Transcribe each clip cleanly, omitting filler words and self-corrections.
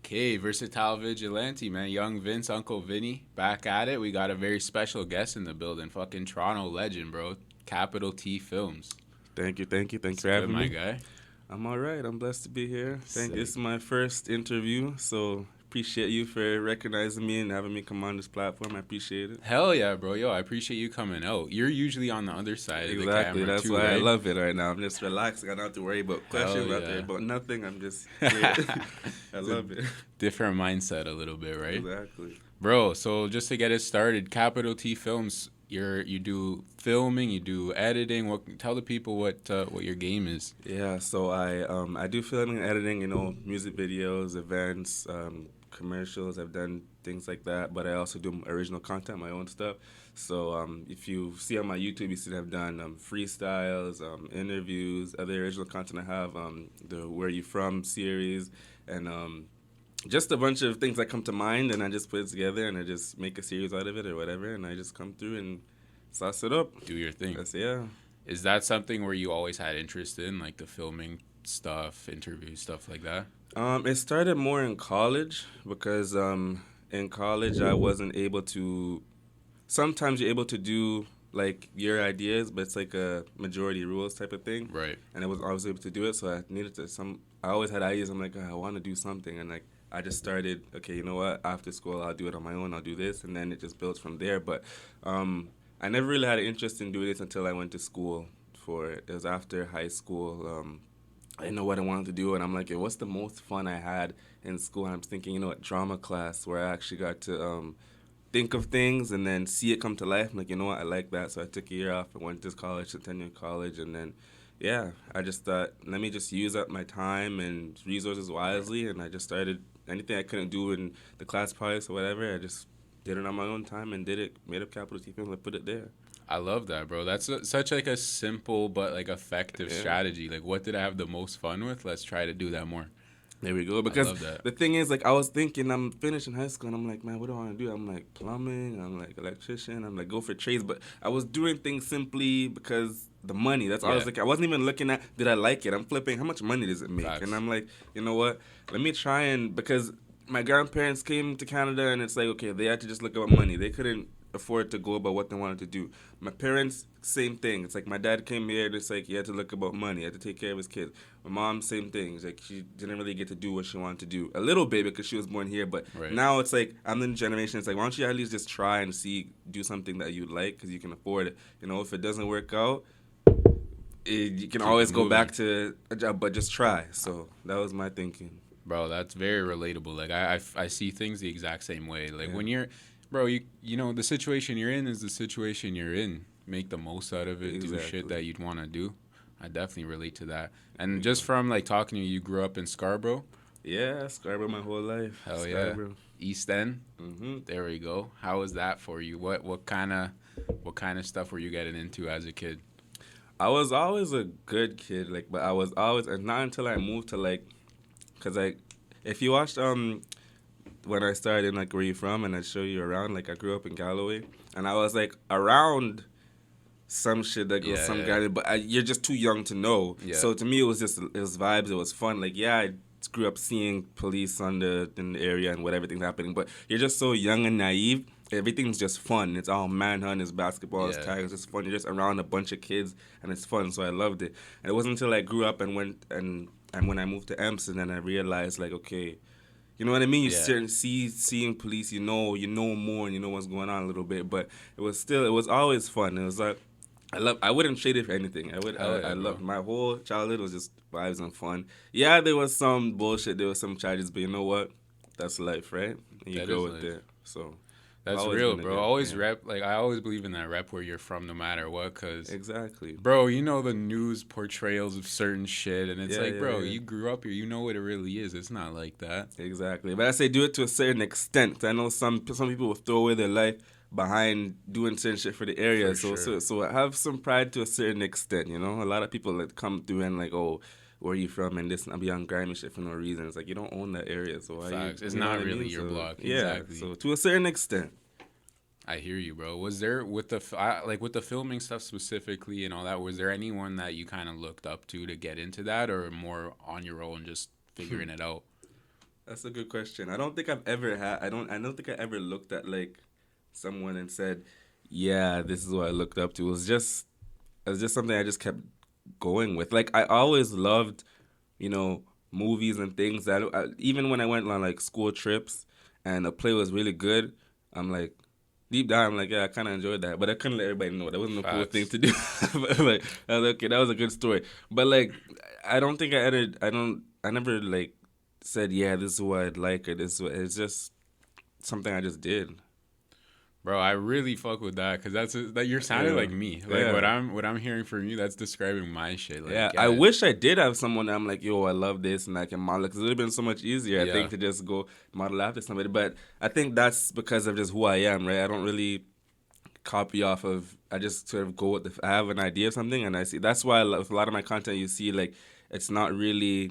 Okay, Versatile Vigilante, man. Young Vince, Uncle Vinny, back at it. We got a very special guest in the building. Fucking Toronto legend, bro. Capital T Films. Thank you It's for good, having my me. guy. I'm all right. I'm blessed to be here. This Sick. is my first interview, so appreciate you for recognizing me and having me come on this platform. I appreciate it. Hell yeah, bro. Yo, I appreciate you coming out. You're usually on the other side of the Exactly. camera That's too, why I right? love it right now. I'm just relaxing. I don't have to worry about Hell questions. I don't have to worry yeah. about nothing. I'm just here. I It's a love it. different mindset a little bit, right? Exactly. Bro, so just to get it started, Capital T Films, you do filming, you do editing. Tell the people what your game is. Yeah. So I do filming and editing. Music videos, events, commercials. I've done things like that, but I also do original content, my own stuff. So if you see on my YouTube, you see that I've done freestyles, interviews, other original content. I have the Where You From series, and just a bunch of things that come to mind, and I just put it together, and I just make a series out of it or whatever, and I just come through and sauce it up. Do your thing. Yeah. Is that something where you always had interest in, like the filming stuff, interview stuff like that? It started more in college because in college I wasn't able to. Sometimes you're able to do like your ideas, but it's like a majority rules type of thing. Right. And I was able to do it, so I needed to some. I always had ideas. I'm like, "Oh, I want to do something, and like I just started. Okay, you know what? After school, I'll do it on my own. I'll do this, and then it just builds from there. But I never really had an interest in doing this until I went to school for it. It was after high school. I didn't know what I wanted to do, and I'm like, "Hey, what's the most fun I had in school?" And I'm thinking, what, drama class, where I actually got to think of things and then see it come to life. I'm like, you know what, I like that. So I took a year off and went to college, attended college, and then, yeah, I just thought, let me just use up my time and resources wisely, and I just started anything I couldn't do in the class projects or whatever. I just did it on my own time and did it. Made up Capital T Films and put it there. I love that, bro. That's such like a simple but like effective Yeah. strategy. Like, what did I have the most fun with? Let's try to do that more. There we go. I Because love that. the thing is, like, I was thinking, I'm finishing high school, and I'm like, man, what do I want to do? I'm like, plumbing. I'm like, electrician. I'm like, go for trades. But I was doing things simply because the money. That's all I was Yeah. like. I wasn't even looking at, did I like it? I'm flipping, how much money does it make? Facts. And I'm like, you know what? Let me try and, because my grandparents came to Canada, and it's like, okay, they had to just look about money. They couldn't afford to go about what they wanted to do. My parents, same thing. It's like my dad came here, and it's like he had to look about money. He had to take care of his kids. My mom, same thing. It's like she didn't really get to do what she wanted to do. A little bit because she was born here, but Right. now it's like I'm in the generation. It's like, why don't you at least just try and do something that you like because you can afford it. If it doesn't work out, you can Keep always it go moving. back to a job, but just try. So that was my thinking. Bro, that's very relatable. Like, I see things the exact same way. Like, Yeah. when you're, bro, you know, the situation you're in is the situation you're in. Make the most out of it. Do Exactly. shit that you'd want to do. I definitely relate to that. And just from, like, talking to you, you grew up in Scarborough? Yeah, Scarborough my whole life. Hell yeah. East End? Mm-hmm. There we go. How was that for you? What kind of stuff were you getting into as a kid? I was always a good kid, like, but I was always, and not until I moved to like, cause like, if you watched when I started in like Where You From, and I show you around, like I grew up in Galloway, and I was like around some shit that goes Yeah, some yeah. guy, but you're just too young to know. Yeah. So to me, it was vibes. It was fun. Like, yeah, I grew up seeing police in the area and what everything's happening, but you're just so young and naive. Everything's just fun. It's all manhunt, it's basketball, it's Yeah. tag, it's just fun. You're just around a bunch of kids and it's fun. So I loved it. And it wasn't until I grew up and went and when I moved to Amsterdam, and I realized like, okay, you know what I mean? You Yeah. seeing police, you know more and you know what's going on a little bit. But it was always fun. It was like I wouldn't trade it for anything. Hell yeah, I bro. love my whole childhood was just vibes and fun. Yeah, there was some bullshit, there was some charges, but you know what? That's life, right? And you That go is with life. it. So That's always real, been a bro. good- Always yeah. rep. Like, I always believe in that rep where you're from no matter what. Because, Exactly. bro, you know the news portrayals of certain shit. And it's Yeah, like, yeah, bro, yeah. you grew up here. You know what it really is. It's not like that. Exactly. But I say do it to a certain extent. I know some people will throw away their life behind doing certain shit for the area. For sure. So have some pride to a certain extent, you know? A lot of people that come through and like, oh, where are you from? And this and be on grimy shit for no reason. It's like you don't own that area, so why Facts. you It's you know not what I really mean? your So, block. Yeah. Exactly. So to a certain extent. I hear you, bro. Was there with with the filming stuff specifically and all that? Was there anyone that you kind of looked up to get into that, or more on your own, just figuring it out? That's a good question. I don't think I've ever had. I don't think I ever looked at like someone and said, "Yeah, this is what I looked up to." It was just something I just kept going with. Like I always loved, you know, movies and things that even when I went on like school trips and a play was really good, I'm like deep down I'm like, yeah, I kind of enjoyed that, but I couldn't let everybody know that wasn't a cool thing Facts. to do. But like I was like, okay, that was a good story. But like I don't think I ever I never like said, yeah, this is what I'd like or this is what it's just something I just did. Bro, I really fuck with that because that you're sounding Yeah. like me. Like Yeah. what I'm hearing from you, that's describing my shit. Yeah, Like, I yeah, wish I did have someone that I'm like, yo, I love this and I can model because it would have been so much easier, I yeah, think, to just go model after somebody. But I think that's because of just who I am, right? I don't really copy off of, I just sort of go with I have an idea of something and I see. That's why with a lot of my content, you see, like, it's not really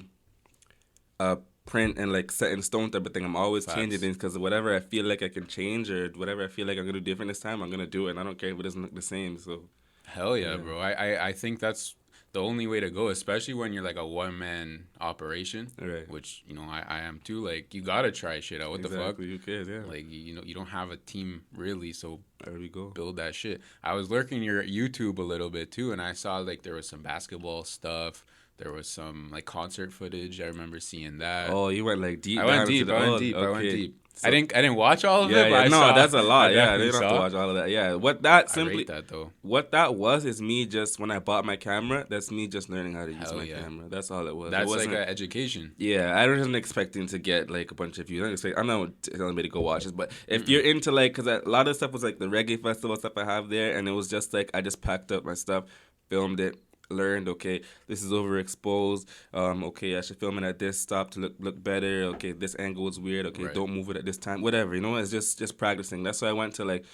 a print and like set in stone type of thing. I'm always changing facts. things because whatever I feel like I can change or whatever I feel like I'm going to do different this time, I'm going to do it. And I don't care if it doesn't look the same. So, Hell yeah, yeah. bro. I think that's the only way to go, especially when you're like a one man operation, Right. which you know I am too. Like you gotta try shit out. What the fuck? Exactly. You could, yeah. Like you know you don't have a team really, so There we go. build that shit. I was lurking your YouTube a little bit too, and I saw like there was some basketball stuff. There was some like concert footage. I remember seeing that. Oh, you went like deep I went down into deep. the I went old. deep. I went Okay. deep. So I didn't watch all of yeah, it, but yeah. I No, saw. that's a I lot. Yeah, you definitely don't have to saw. watch all of that. Yeah. What that I rate simply that though. what that was is me just when I bought my camera, that's me just learning how to use Hell my yeah. camera. That's all it was. It That's like wasn't an education. yeah, I wasn't expecting to get like a bunch of views. I'm not telling anybody to go watch this, but if you're Mm-mm. into like, because a lot of stuff was like the reggae festival stuff I have there, and it was just like I just packed up my stuff, filmed it, learned. Okay, this is overexposed. Okay, I should film it at this stop to look better. Okay, this angle is weird. Okay, Right. don't move it at this time. Whatever, you know. It's just practicing. That's why I went to like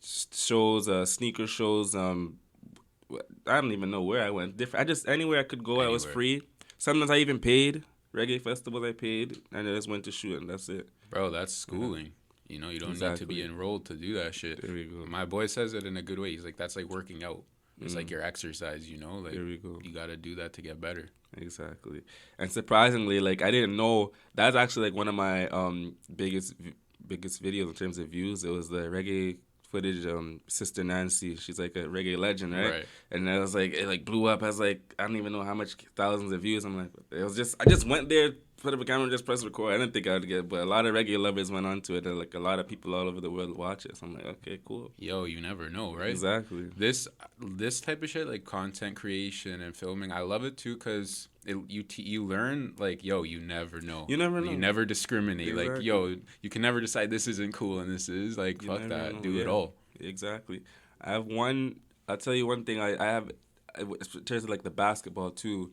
shows, sneaker shows. I don't even know where I went. Different. I just anywhere I could go. I was Anywhere. free. Sometimes I even paid. Reggae festivals I paid, and I just went to shoot, and that's it. Bro, that's schooling. You know, you don't need to be Exactly. enrolled to do that shit. There we go. My boy says it in a good way. He's like, that's like working out. It's like Mm, your exercise, you know? Like, there we go. you got to do that to get better. Exactly. And surprisingly, like I didn't know that's actually like one of my biggest videos in terms of views. It was the reggae footage. Sister Nancy, she's like a reggae legend, right? Right. And I was like, it like blew up. I was like, I don't even know how much thousands of views. I'm like, it was just I just went there, put up a camera, and just press record. I didn't think I'd get, but a lot of reggae lovers went onto it, and like a lot of people all over the world watch it. So I'm like, okay, cool. Yo, you never know, right? Exactly. This type of shit, like content creation and filming, I love it too because you learn like yo, you never know. You never know. You never discriminate. Like Exactly. yo, you can never decide this isn't cool and this is like You fuck never that. know, Do it yeah. all. Exactly. I have one. I'll tell you one thing. I have in terms of like the basketball too.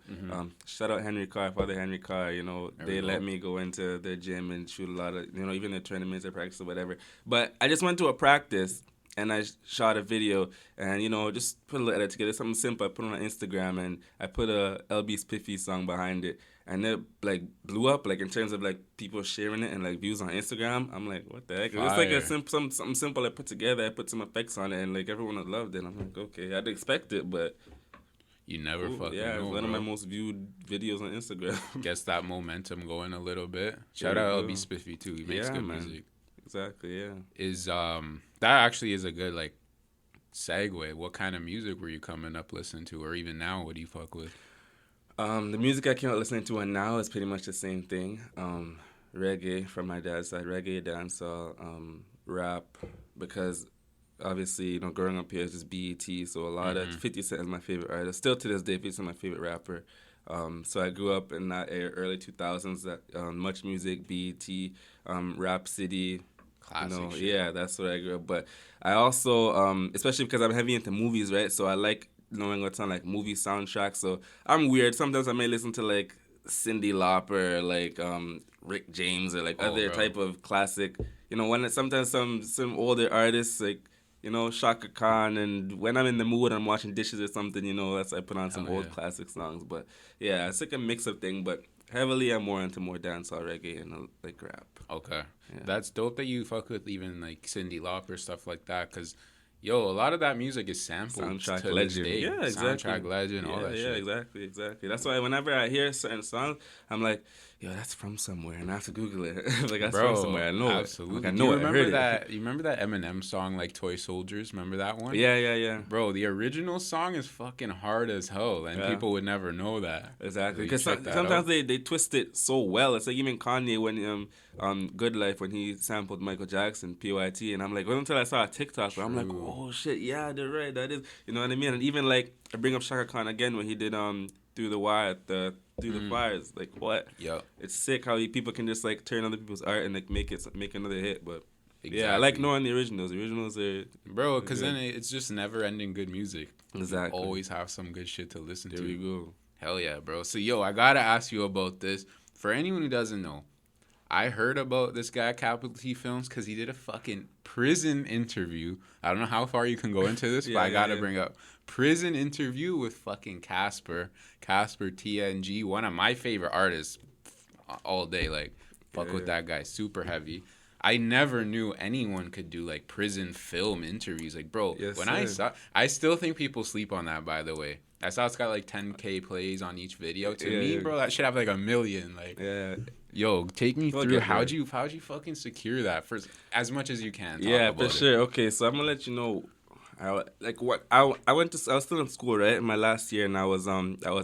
Shout out Henry Carr, Father Henry Carr. You know There they we let go. me go into the gym and shoot a lot of even the tournaments or practice or whatever. But I just went to a practice and I shot a video and just put a little edit together, something simple. I put it on Instagram and I put a LB Spiffy song behind it. And it like blew up like in terms of like people sharing it and like views on Instagram. I'm like, what the heck? It's like a Fire. something simple I put together. I put some effects on it and like everyone loved it. I'm like, okay, I'd expect it, but You never cool. fucking Yeah, it's know, one of my bro. most viewed videos on Instagram. Gets that momentum going a little bit. There Shout you out go. LB Spiffy too. He makes Yeah, good man. music. Exactly. Yeah. Is that actually is a good like segue. What kind of music were you coming up listening to, or even now, what do you fuck with? The music I came out listening to and now is pretty much the same thing. Reggae from my dad's side, reggae, dancehall, rap, because obviously, growing up here is just BET, so a lot of 50 Cent is my favorite artist. Still to this day, 50 Cent is my favorite rapper. So I grew up in that era, early 2000s, that Much Music, BET, Rap City. Classic shit. Yeah, that's what I grew up. But I also, especially because I'm heavy into movies, right? So I like knowing what's on like movie soundtracks. So I'm weird. Sometimes I may listen to like Cyndi Lauper, like Rick James, or like Oh, other bro. type of classic. When sometimes some older artists like Shaka Khan, and when I'm in the mood, I'm washing dishes or something. That's I put on some Hell old yeah. classic songs. But yeah, it's like a mix of thing. But heavily, I'm more into more dancehall, reggae, and like rap. Okay. Yeah. That's dope that you fuck with even like Cyndi Lauper, stuff like that. Because, yo, a lot of that music is sampled Soundtrack to legend. this day. Yeah, exactly. Soundtrack legend, all that Yeah, shit. exactly. That's why whenever I hear certain songs, I'm like, yo, that's from somewhere, and I have to Google it. Like, that's from Bro, somewhere. I know absolutely. it. Like, I Do you know it. I remember heard it. that? You remember that Eminem song, like Toy Soldiers? Remember that one? Yeah, yeah, yeah. Bro, the original song is fucking hard as hell, and Yeah. people would never know that. Exactly, You because check that sometimes out? they twist it so well. It's like even Kanye when Good Life when he sampled Michael Jackson PYT, and I'm like, well, until I saw a TikTok, but I'm like, True. oh shit, yeah, they're right, that is, you know what I mean? And even like I bring up Shaka Khan again when he did Through the Wire, Through the Fires, like what? Yep. It's sick how people can just like turn other people's art and like make another hit, but. Exactly. Yeah, I like knowing the originals. The originals are Bro, because then it's just never-ending good music. Exactly. You always have some good shit to listen There to. we go. Hell yeah, bro. So, yo, I gotta ask you about this. For anyone who doesn't know, I heard about this guy, Capital T Filmz, because he did a fucking prison interview. I don't know how far you can go into this, but I gotta bring up prison interview with fucking Casper TNG, one of my favorite artists all day. Like, fuck with that guy, super heavy. I never knew anyone could do like prison film interviews. Like, bro, I still think people sleep on that, by the way. I saw it's got like 10K plays on each video. To me, bro, that should have like 1 million. Like, yo, take me through how'd you fucking secure that for as much as you can. Yeah, for sure. Okay, so I'm gonna let you know. I was still in school, right, in my last year, and I was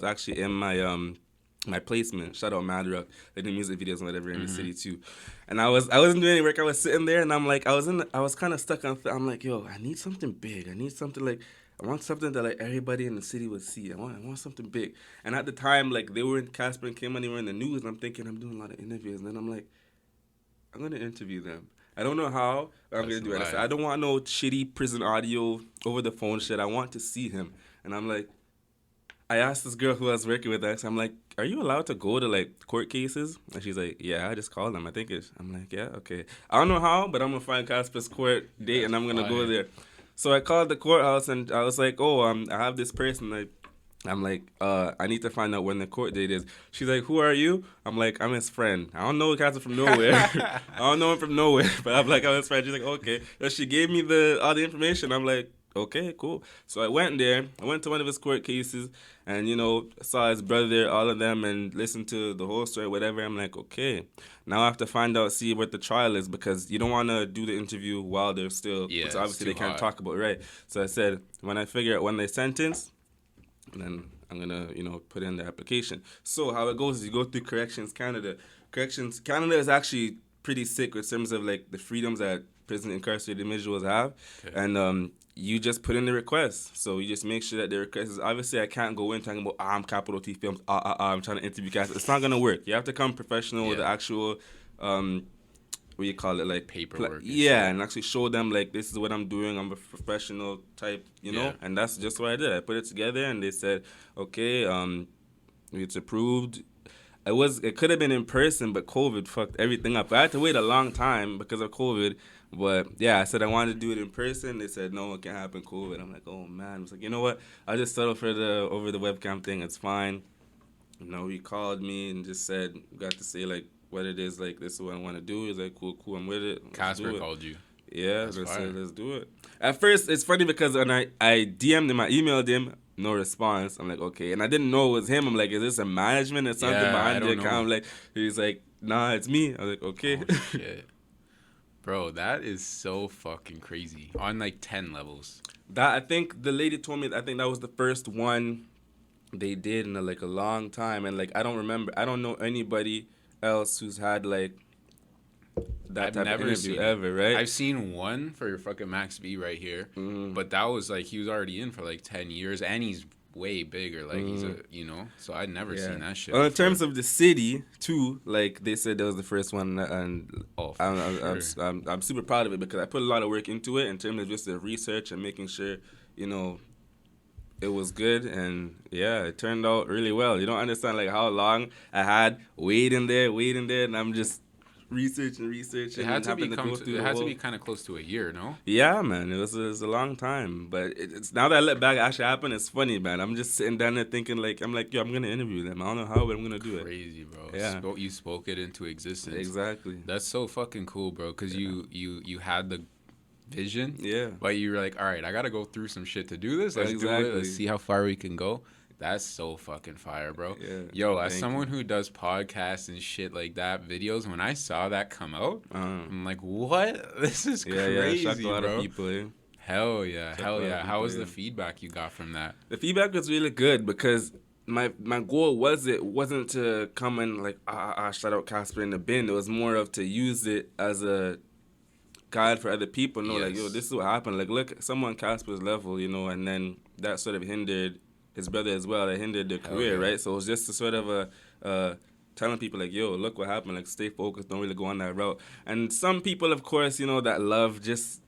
actually in my placement. Shout out Madrock. They do music videos and whatever in the city too. And I wasn't doing any work. I was sitting there, and I'm like, I was kind of stuck on. I'm like, yo, I need something big. I need something like. I want something that like everybody in the city would see. I want something big. And at the time, like they were in Casper and Kim and they were in the news. And I'm thinking I'm doing a lot of interviews. And then I'm like, I'm gonna interview them. I don't know how, but I'm gonna do it. I said, I don't want no shitty prison audio over the phone shit. I want to see him. And I'm like, I asked this girl who I was working with. I'm like, are you allowed to go to like court cases? And she's like, yeah, I just called them. I'm like, yeah, okay. I don't know how, but I'm gonna find Casper's court date and I'm gonna go there. So I called the courthouse and I was like, oh, I have this person. I'm like, I need to find out when the court date is. She's like, who are you? I'm like, I'm his friend. I don't know Casper from nowhere. I don't know him from nowhere. But I'm like, I'm his friend. She's like, okay. So she gave me all the information. I'm like, okay, cool. So I went there. I went to one of his court cases and, saw his brother, all of them, and listened to the whole story, whatever. I'm like, okay. Now I have to find out, see what the trial is because you don't want to do the interview while they're still, which obviously they can't talk about, right? So I said, when I figure out when they sentence, then I'm going to, put in the application. So how it goes is you go through Corrections Canada. Corrections Canada is actually pretty sick in terms of, like, the freedoms that prison incarcerated individuals have. Okay. And you just put in the request. So you just make sure that the request is... Obviously, I can't go in talking about, I'm Capital T Filmz, I'm trying to interview guys. It's not going to work. You have to come professional with the actual... what do you call it, like paperwork? And actually show them like this is what I'm doing. I'm a professional type, know. And that's just what I did. I put it together, and they said, okay, it's approved. It could have been in person, but COVID fucked everything up. I had to wait a long time because of COVID. But yeah, I said I wanted to do it in person. They said no, it can't happen, COVID. I'm like, oh man. I was like, you know what? I'll just settle for the over the webcam thing. It's fine. He called me and just said, got to say like what it is, like this is what I want to do. He's like, cool, I'm with it. Casper called you. Yeah, I said, let's do it. At first, it's funny because when I DM'd him, I emailed him, no response. I'm like, okay. And I didn't know it was him. I'm like, is this a management or something behind the account? I'm like, he's like, nah, it's me. I was like, okay. Oh, shit. Bro, that is so fucking crazy. On like 10 levels. I think the lady told me, I think that was the first one they did in a long time. And like, I don't know anybody else who's had like that type of interview ever, right? I've seen one for your fucking Max B right here, but that was like he was already in for like 10 years, and he's way bigger. Like he's so I'd never seen that shit. Well, in terms of the city too, like they said that was the first one, and I'm super proud of it because I put a lot of work into it in terms of just the research and making sure it was good, and it turned out really well. You don't understand like how long I had waiting there, and I'm just researching. It had to be kind of close to a year, no? Yeah, man, it was a long time, but it's now that I look back, it actually happened. It's funny, man. I'm just sitting down there thinking like, I'm gonna interview them. I don't know how, but I'm gonna do it. Crazy, bro. Yeah, you spoke it into existence. Exactly. That's so fucking cool, bro. Because you had the vision, but you were like, all right, I gotta go through some shit to do this. Let's do it. Let's see how far we can go. That's so fucking fire, bro. Yeah. Yo, as Thank someone you. who does podcasts and shit like that, videos, when I saw that come out, Uh, I'm like, what? This is yeah. Shocked a crazy, lot of bro. people. Eh? Hell yeah, Shocked a hell lot of yeah. How people. was the Yeah. feedback you got from that? The feedback was really good because my goal wasn't to come and like shout out Casper in the bin. It was more of to use it as a guide for other people. Know like, yo, Yes. this is what happened. Like, look, someone Casper's level, you know, and then that sort of hindered his brother as well. It hindered their Hell career, yeah. right? So it was just a sort of a telling people like, yo, look what happened. Like, stay focused. Don't really go on that route. And some people, of course, you know, that love just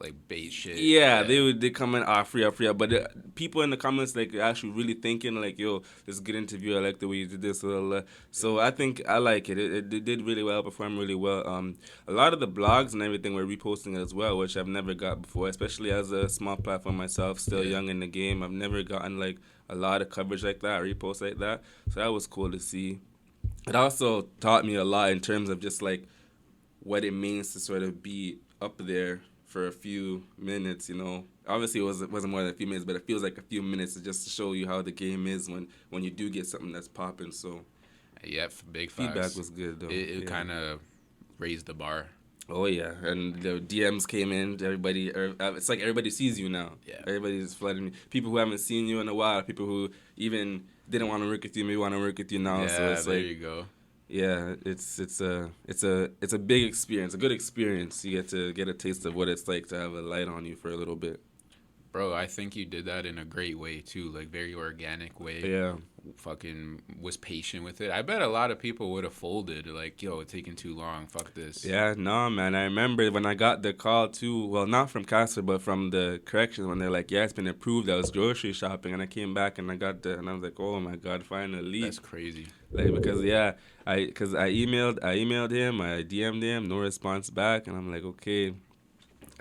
Like bait shit. yeah, they come in free up. But people in the comments like actually really thinking like, yo, this is a good interview. I like the way you did this. Blah, blah, blah. So I think I like it. It did really well, performed really well. A lot of the blogs and everything were reposting it as well, which I've never got before. Especially as a small platform myself, still young in the game. I've never gotten like a lot of coverage like that, reposts like that. So that was cool to see. It also taught me a lot in terms of just like what it means to sort of be up there for a few minutes, you know. Obviously, it wasn't more than a few minutes, but it feels like a few minutes just to show you how the game is when you do get something that's popping. So, Yeah, big feedback facts. was good, though. It kind of raised the bar. Oh, yeah. And the DMs came in. Everybody, it's like everybody sees you now. Yeah. Everybody's flooding me. People who haven't seen you in a while, people who even didn't want to work with you, maybe want to work with you now. Yeah, So it's there like, you go. yeah, it's a big experience, a good experience. You get a taste of what it's like to have a light on you for a little bit. Bro, I think you did that in a great way too, like very organic way. Yeah. Fucking was patient with it. I bet a lot of people would have folded, like, yo, it's taking too long. Fuck this. Yeah, no, man. I remember when I got the call too. Well, not from Casper, but from the corrections when they're like, "Yeah, it's been approved." I was grocery shopping, and I came back and I got and I was like, "Oh my god, finally!" That's crazy. Like because I emailed him, I DM'd him, no response back, and I'm like, okay.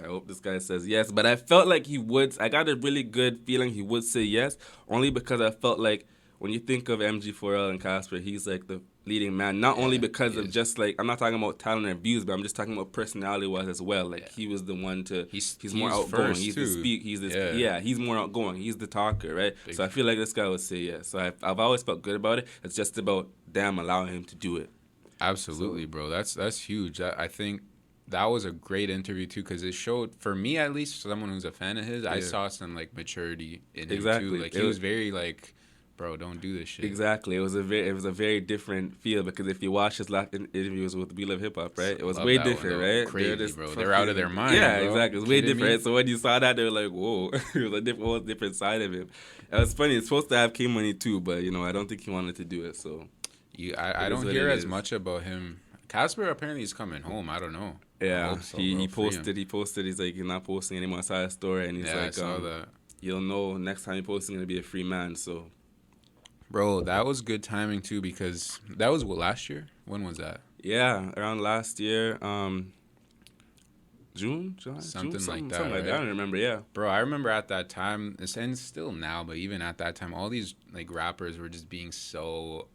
I hope this guy says yes, but I felt like he would. I got a really good feeling he would say yes, only because I felt like when you think of MG4L and Casper, he's like the leading man. Not only because of just like I'm not talking about talent or views, but I'm just talking about personality wise as well. Like he was the one to. He's more outgoing. First, he's too. the speak. He's the he's more outgoing. He's the talker, right? So I feel like this guy would say yes. So I've always felt good about it. It's just about damn allowing him to do it. Absolutely, So, bro. That's huge. I think that was a great interview too, because it showed, for me at least, someone who's a fan of his, I saw some like maturity in him too. Like he was very like, bro, don't do this shit. Exactly. It was a very different feel because if you watch his last interviews with We Love Hip Hop, right? It was way different, right? Crazy, bro. They're out of their mind. Yeah, bro. exactly. It was way different. So when you saw that, they were like, "Whoa!" It was a whole different side of him. It was funny. It's supposed to have K Money too, but you know, I don't think he wanted to do it. So I don't hear as much about him. Casper apparently is coming home. I don't know. Yeah, so, he posted. He's like, he's not posting anymore. I saw a story, and he's like, I saw that. You'll know next time he posts, he's gonna be a free man. So, bro, that was good timing too, because that was last year. When was that? Yeah, around last year, June, something like that. Something like that. I don't remember. Yeah, bro, I remember at that time, and still now, but even at that time, all these like rappers were just being so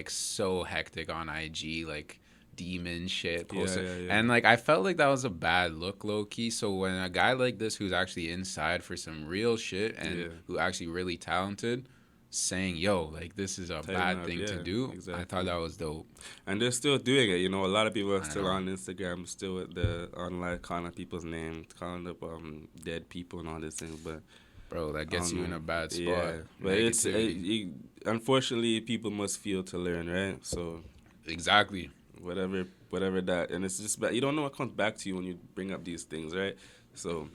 so hectic on IG, like demon shit. And like I felt like that was a bad look, low key. So when a guy like this who's actually inside for some real shit and who actually really talented saying, yo, like this is a bad thing to do, I thought that was dope. And they're still doing it. You know, a lot of people are still on Instagram, still with the online calling people's names, calling up dead people and all these things. But bro, that gets you in a bad spot. Yeah, but it's unfortunately people must feel to learn, right? So exactly. Whatever that, and it's just you don't know what comes back to you when you bring up these things, right? So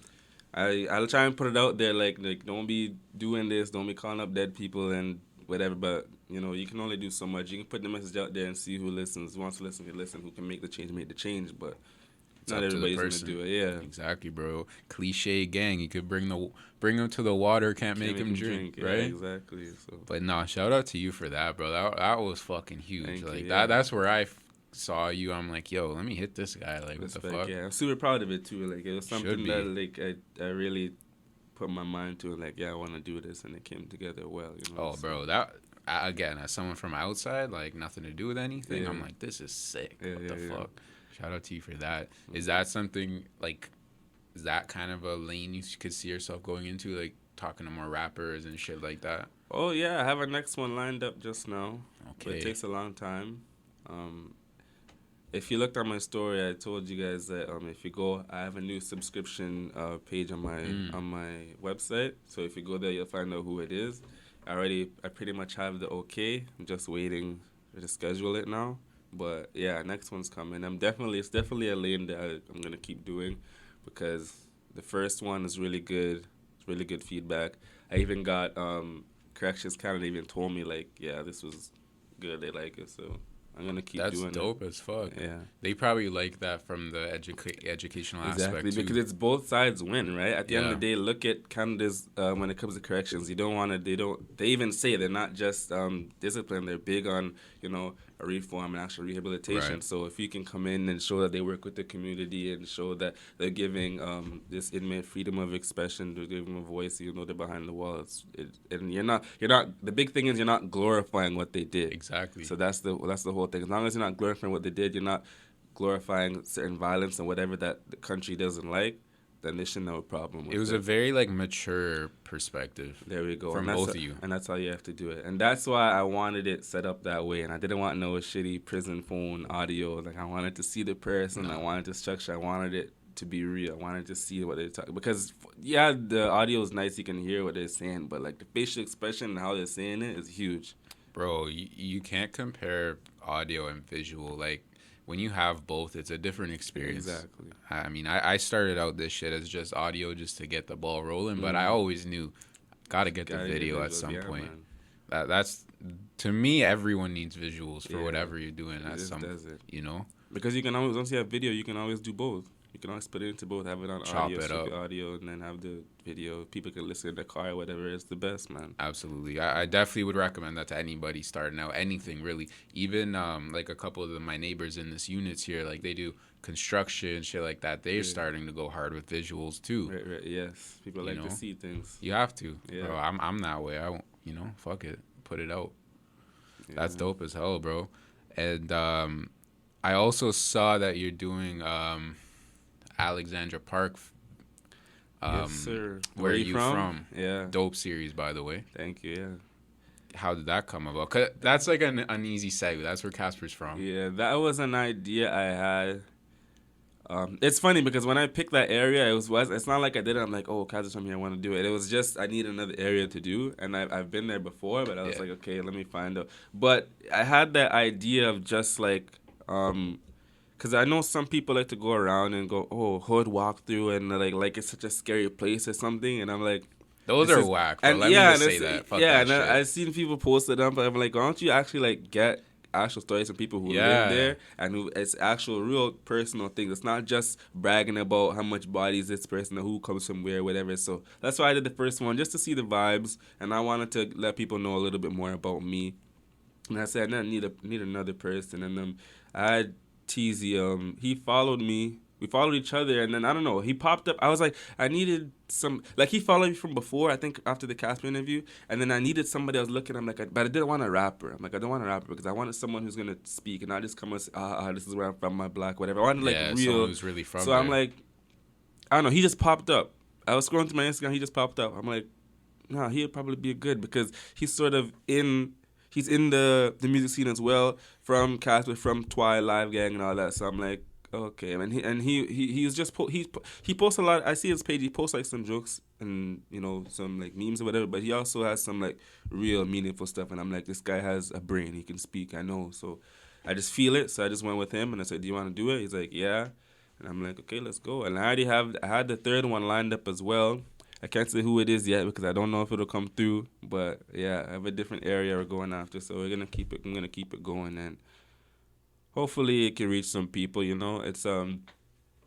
I'll try and put it out there, like don't be doing this, don't be calling up dead people and whatever. But you know, you can only do so much. You can put the message out there and see who listens. Who wants to listen, can listen. Who can make the change. But not everybody's gonna do it. Yeah, exactly, bro. Cliche gang. You could bring them to the water, can't make them drink, right? Yeah, exactly. So. But no, shout out to you for that, bro. That was fucking huge. Thank you, that's where I saw you. I'm like, yo, let me hit this guy. Like, respect, what the fuck? Yeah, I'm super proud of it too. Like, it was something that like I really put my mind to. Like, yeah, I want to do this, and it came together well. You know. Oh, bro, that again, as someone from outside, like nothing to do with anything, I'm like, this is sick. What the fuck? Shout out to you for that. Is that something like? Is that kind of a lane you could see yourself going into, like talking to more rappers and shit like that? Oh yeah, I have our next one lined up just now. But it Okay. takes a long time. Um, if you looked at my story, I told you guys that if you go, I have a new subscription page on my website. So if you go there, you'll find out who it is. I pretty much have the okay. I'm just waiting to schedule it now. But yeah, next one's coming. It's definitely a lane that I'm gonna keep doing, because the first one is really good. It's really good feedback. I even got Corrections Canada even told me like, yeah, this was good. They like it, so I'm gonna keep That's doing dope as fuck. Yeah. They probably like that from the educational Exactly, aspect too. because it's both sides win, right? At the end of Yeah. the day, look at Canada's when it comes to corrections. You don't want to. They even say they're not just discipline. They're big on a reform and actual rehabilitation. Right. So if you can come in and show that they work with the community and show that they're giving this inmate freedom of expression, they're giving them a voice, they're behind the walls. And you're not. The big thing is you're not glorifying what they did. Exactly. So that's the whole thing. As long as you're not glorifying what they did, you're not glorifying certain violence and whatever that the country doesn't like, then they shouldn't have a problem with it. It was a very like mature perspective. There we go. From both of you. And that's how you have to do it. And that's why I wanted it set up that way. And I didn't want no shitty prison phone audio. Like, I wanted to see the person. I wanted the structure. I wanted it to be real. I wanted to see what they're talking. Because, yeah, the audio is nice. You can hear what they're saying. But, like, the facial expression and how they're saying it is huge. Bro, you can't compare audio and visual. Like, when you have both, it's a different experience. Exactly. I mean, I started out this shit as just audio just to get the ball rolling, but I always knew gotta get the video at some point. That's to me, everyone needs visuals for whatever you're doing. That's because you can always, once you have video, you can always do both. You can always put it into both, have it on audio, and then have the video. People can listen in the car or whatever. It's the best, man. Absolutely. I definitely would recommend that to anybody starting out. Anything, really. Even like a couple of my neighbors in this units here, like they do construction, shit like that. They're starting to go hard with visuals, too. Right, yes. People like to see things. You have to. Yeah. Bro, I'm that way. I won't, fuck it. Put it out. Yeah. That's dope as hell, bro. And I also saw that you're doing... Alexandra Park. Yes, sir. Where are you from? Yeah. Dope series, by the way. Thank you, yeah. How did that come about? 'Cause that's like an easy segue. That's where Casper's from. Yeah, that was an idea I had. It's funny because when I picked that area, it's not like I did it. I'm like, oh, Casper's from here, I want to do it. It was just I need another area to do, and I've been there before, but I was like, okay, let me find out. But I had that idea of just like because I know some people like to go around and go, oh, hood walkthrough, and like it's such a scary place or something. And I'm like, those are whack. But let me just say that. Fuck that shit. I've seen people post it up, but I'm like, why don't you actually like get actual stories from people who live there and who it's actual real personal things. It's not just bragging about how much bodies this person or who comes from where, whatever. So that's why I did the first one, just to see the vibes, and I wanted to let people know a little bit more about me. And I said I need another person, and I had Teasy, he followed me. We followed each other, and then, I don't know, he popped up. I was like, I needed some... Like, he followed me from before, I think, after the Casper interview, and then I needed somebody I was looking, I'm like, but I didn't want a rapper. I'm like, I don't want a rapper, because I wanted someone who's going to speak, and not just come and say, this is where I'm from, my black, whatever. I wanted, like, real... someone who's really from there. I'm like, I don't know, he just popped up. I was scrolling through my Instagram, he just popped up. I'm like, nah, he'd probably be good, because he's sort of in... He's in the music scene as well, from Casper, from Twi, Live Gang, and all that. So I'm like, okay. And he was just he posts a lot. I see his page. He posts like some jokes and some like memes or whatever. But he also has some like real meaningful stuff. And I'm like, this guy has a brain. He can speak. I know. So I just feel it. So I just went with him and I said, do you want to do it? He's like, yeah. And I'm like, okay, let's go. And I had the third one lined up as well. I can't say who it is yet because I don't know if it'll come through. But yeah, I have a different area we're going after, so I'm gonna keep it going, and hopefully it can reach some people. It's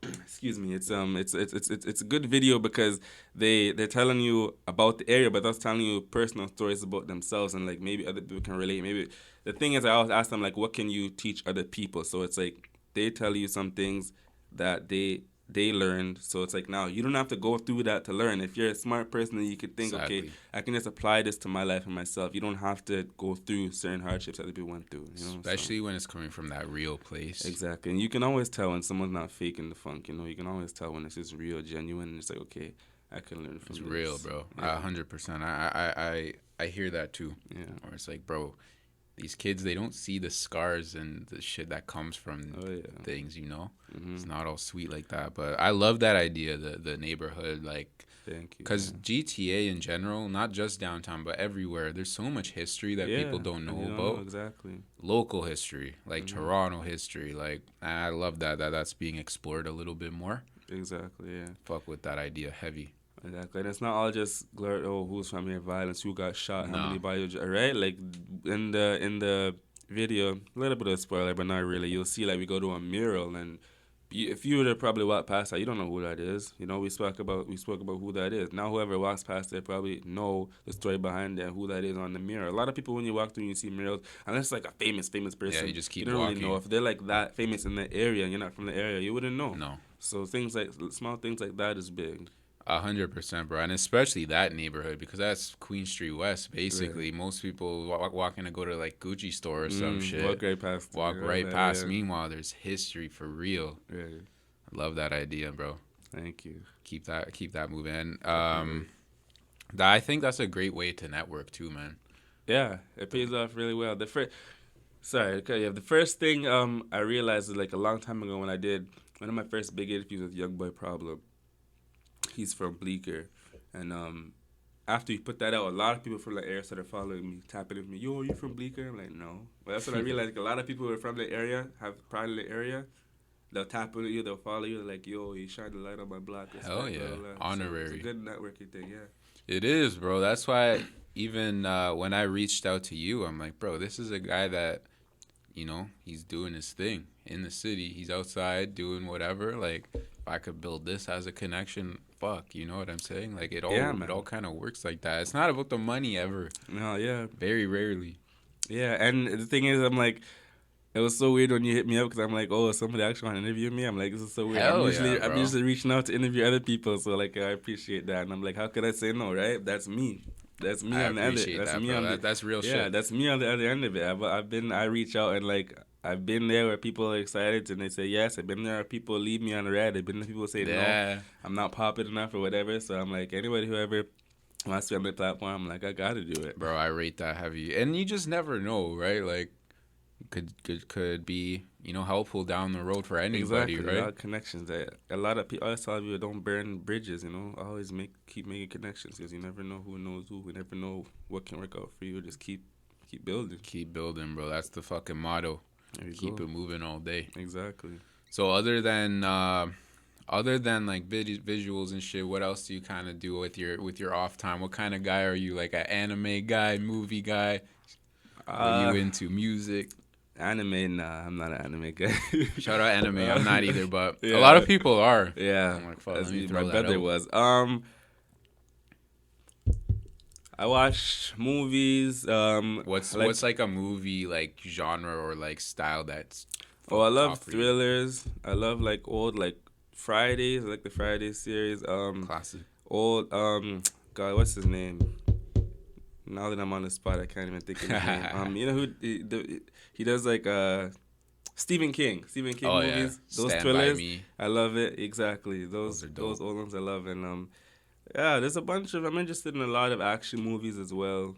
excuse me, it's a good video because they're telling you about the area, but they're telling you personal stories about themselves, and like maybe other people can relate. Maybe the thing is, I always ask them like, what can you teach other people? So it's like they tell you some things that they learned, so it's like now you don't have to go through that to learn. If you're a smart person, then you could think, okay, I can just apply this to my life and myself. You don't have to go through certain hardships that other people went through. Especially when it's coming from that real place. Exactly, and you can always tell when someone's not faking the funk. You can always tell when it's just real, genuine. And it's like, okay, I can learn from It's this. real, bro. Yeah. 100%. I hear that too. Yeah. Or it's like, bro, these kids, they don't see the scars and the shit that comes from Oh yeah. things, you know? Mm-hmm. It's not all sweet like that. But I love that idea, the neighborhood, like, Thank you. because GTA in general, not just downtown, but everywhere, there's so much history that people don't know you don't about. know exactly. Local history, like Toronto history. Like, I love that's being explored a little bit more. Exactly, yeah. Fuck with that idea heavy. Exactly. And it's not all just who's from here, violence, who got shot, how No. many bodies, right? Like in the video, a little bit of a spoiler, but not really. You'll see like we go to a mural, and if you were to probably walk past that, you don't know who that is. You know, we spoke about who that is. Now whoever walks past there probably know the story behind it, who that is on the mural. A lot of people when you walk through and you see murals, unless it's like a famous person, Yeah, you just keep you don't walking. really know if they're like that famous in the area and you're not from the area, you wouldn't know. No. So small things like that is big. 100%, bro, and especially that neighborhood because that's Queen Street West. Basically, most people walking to go to like Gucci store or some shit. Walk right past. Past. Meanwhile, there's history for real. Yeah. I love that idea, bro. Thank you. Keep that moving. I think that's a great way to network too, man. Yeah, it pays off really well. The first thing I realized is like a long time ago when I did one of my first big interviews with Young Boy Problem. He's from Bleecker, and after he put that out, a lot of people from the area started following me, tapping into me. Yo, are you from Bleecker? I'm like, no. But that's when I realized like, a lot of people who are from the area have pride in the area. They'll tap into you, they'll follow you, like, yo, you shine the light on my block. Hell yeah, honorary. So it's a good networking thing, yeah. It is, bro. That's why even when I reached out to you, I'm like, bro, this is a guy that, you know, he's doing his thing in the city. He's outside doing whatever. Like, if I could build this as a connection, fuck, you know what I'm saying? Like, it all kind of works like that. It's not about the money ever. No, yeah. Very rarely. Yeah, and the thing is, I'm like, it was so weird when you hit me up because I'm like, oh, somebody actually want to interview me. I'm like, this is so weird. I'm usually reaching out to interview other people, so like I appreciate that. And I'm like, how could I say no, right? That's me. That's me on the other. That's me on that's real shit. Yeah, that's me on the other end of it. I reach out and like I've been there where people are excited and they say yes. I've been there where people leave me on the red. I've been there where people say no. I'm not popping enough or whatever. So I'm like, anybody whoever wants to be on my platform, I'm like, I gotta do it. Bro, I rate that heavy. And you just never know, right? Like, could be, you know, helpful down the road for anybody, right? A lot of connections. A lot of people, I always tell people, don't burn bridges, you know. Always keep making connections because you never know who knows who. We never know what can work out for you. Just keep building. Keep building, bro. That's the fucking motto. Keep it moving all day. Exactly. So other than like visuals and shit, what else do you kind of do with your off time? What kind of guy are you? Like an anime guy, movie guy? Are you into music? Anime, nah, I'm not an anime guy. Shout out anime, I'm not either, but a lot of people are. Yeah, I'm like, fuck, my brother was. I watch movies. What's like a movie like genre or like style that's? I love thrillers. I love like old like Fridays, like the Friday series. Classic. Old God, what's his name? Now that I'm on the spot, I can't even think of his name. You know who he does like Stephen King movies. Yeah. Those Stand thrillers. By Me. I love it. Exactly. Those old ones I love. And yeah, there's a bunch of. I'm interested in a lot of action movies as well.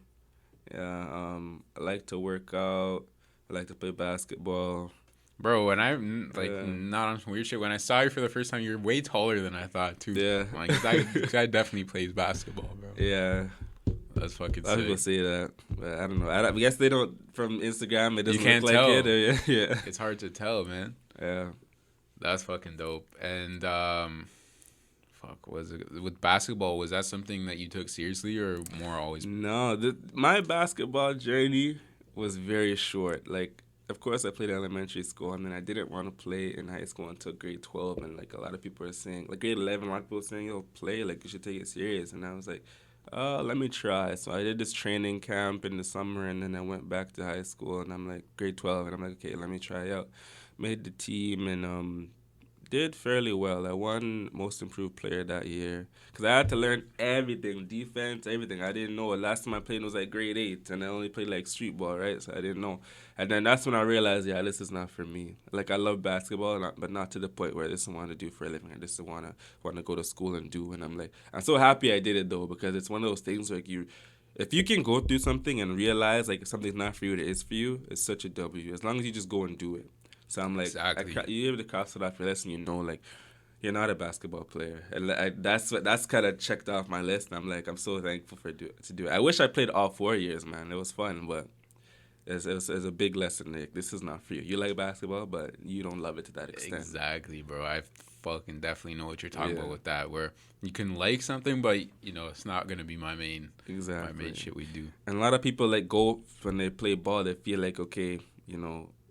Yeah. I like to work out. I like to play basketball. Bro, when I not on some weird shit. When I saw you for the first time, you're way taller than I thought too. Yeah. Like this guy definitely plays basketball, bro. Yeah. That's fucking sick. A lot of people say that, but I don't know. I guess they don't from Instagram. It doesn't look like tell. it. Or, yeah. It's hard to tell, man. Yeah. That's fucking dope. And was it with basketball? Was that something that you took seriously or more always? No, my basketball journey was very short. Like, of course, I played in elementary school, and then I didn't want to play in high school until grade 12. And like a lot of people are saying, like grade 11, a lot of people are saying, "Yo, play. Like you should take it serious." And I was like, let me try. So I did this training camp in the summer, and then I went back to high school, and I'm like grade 12, and I'm like, okay, let me try out. Made the team, and did fairly well. I won most improved player that year because I had to learn everything, defense, everything. I didn't know. Last time I played was like grade 8, and I only played like street ball, right? So I didn't know. And then that's when I realized, yeah, this is not for me. Like I love basketball, but not to the point where this is what I want to do for a living. I just want to go to school and do. And I'm so happy I did it though, because it's one of those things where if you can go through something and realize like if something's not for you, it is for you. It's such a W. As long as you just go and do it. So I'm like, Exactly. you're able to cross it off your list, and like you're not a basketball player. And that's kind of checked off my list. And I'm like, I'm so thankful to do it. I wish I played all 4 years, man. It was fun, but it's a big lesson, Nick. This is not for you. You like basketball, but you don't love it to that extent. Exactly, bro. I fucking definitely know what you're talking about with that. Where you can like something, but it's not gonna be my main shit we do. And a lot of people like go when they play ball, they feel like okay,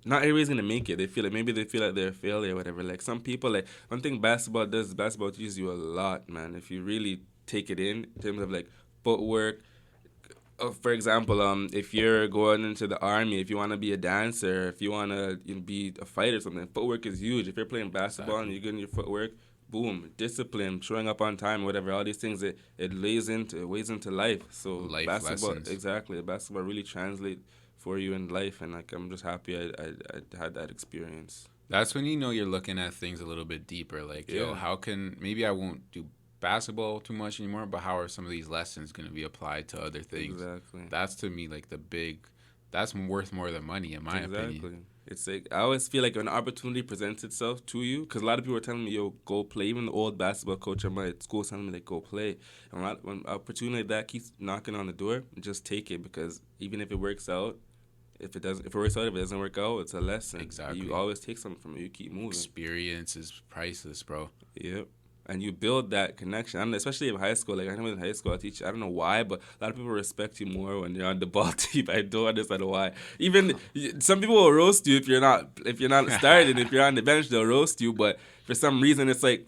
not everybody's gonna make it. They feel like they're a failure or whatever. Like some people, like one thing basketball teaches you a lot, man. If you really take it in terms of like footwork. For example, if you're going into the army, if you want to be a dancer, if you want to be a fighter or something, footwork is huge. If you're playing basketball and you're getting your footwork, boom, discipline, showing up on time, whatever, all these things, it weighs into life. So life basketball, lessons. Exactly, basketball really translate for you in life, and like I'm just happy I had that experience. That's when you're looking at things a little bit deeper. Like, how can maybe I won't do basketball too much anymore, but how are some of these lessons going to be applied to other things? Exactly. That's to me like that's worth more than money in my opinion. It's like I always feel like when an opportunity presents itself to you, because a lot of people are telling me, "Yo, go play." Even the old basketball coach at my school is telling me, like, "Go play." And when opportunity like that keeps knocking on the door, just take it, because even if it works out, if it doesn't work out, it's a lesson. Exactly. You always take something from it. You keep moving. Experience is priceless, bro. Yep. And you build that connection. I mean, especially in high school. Like I know in high school, I don't know why, but a lot of people respect you more when you're on the ball team. I don't understand why. Even some people will roast you if you're not starting. If you're on the bench, they'll roast you. But for some reason, it's like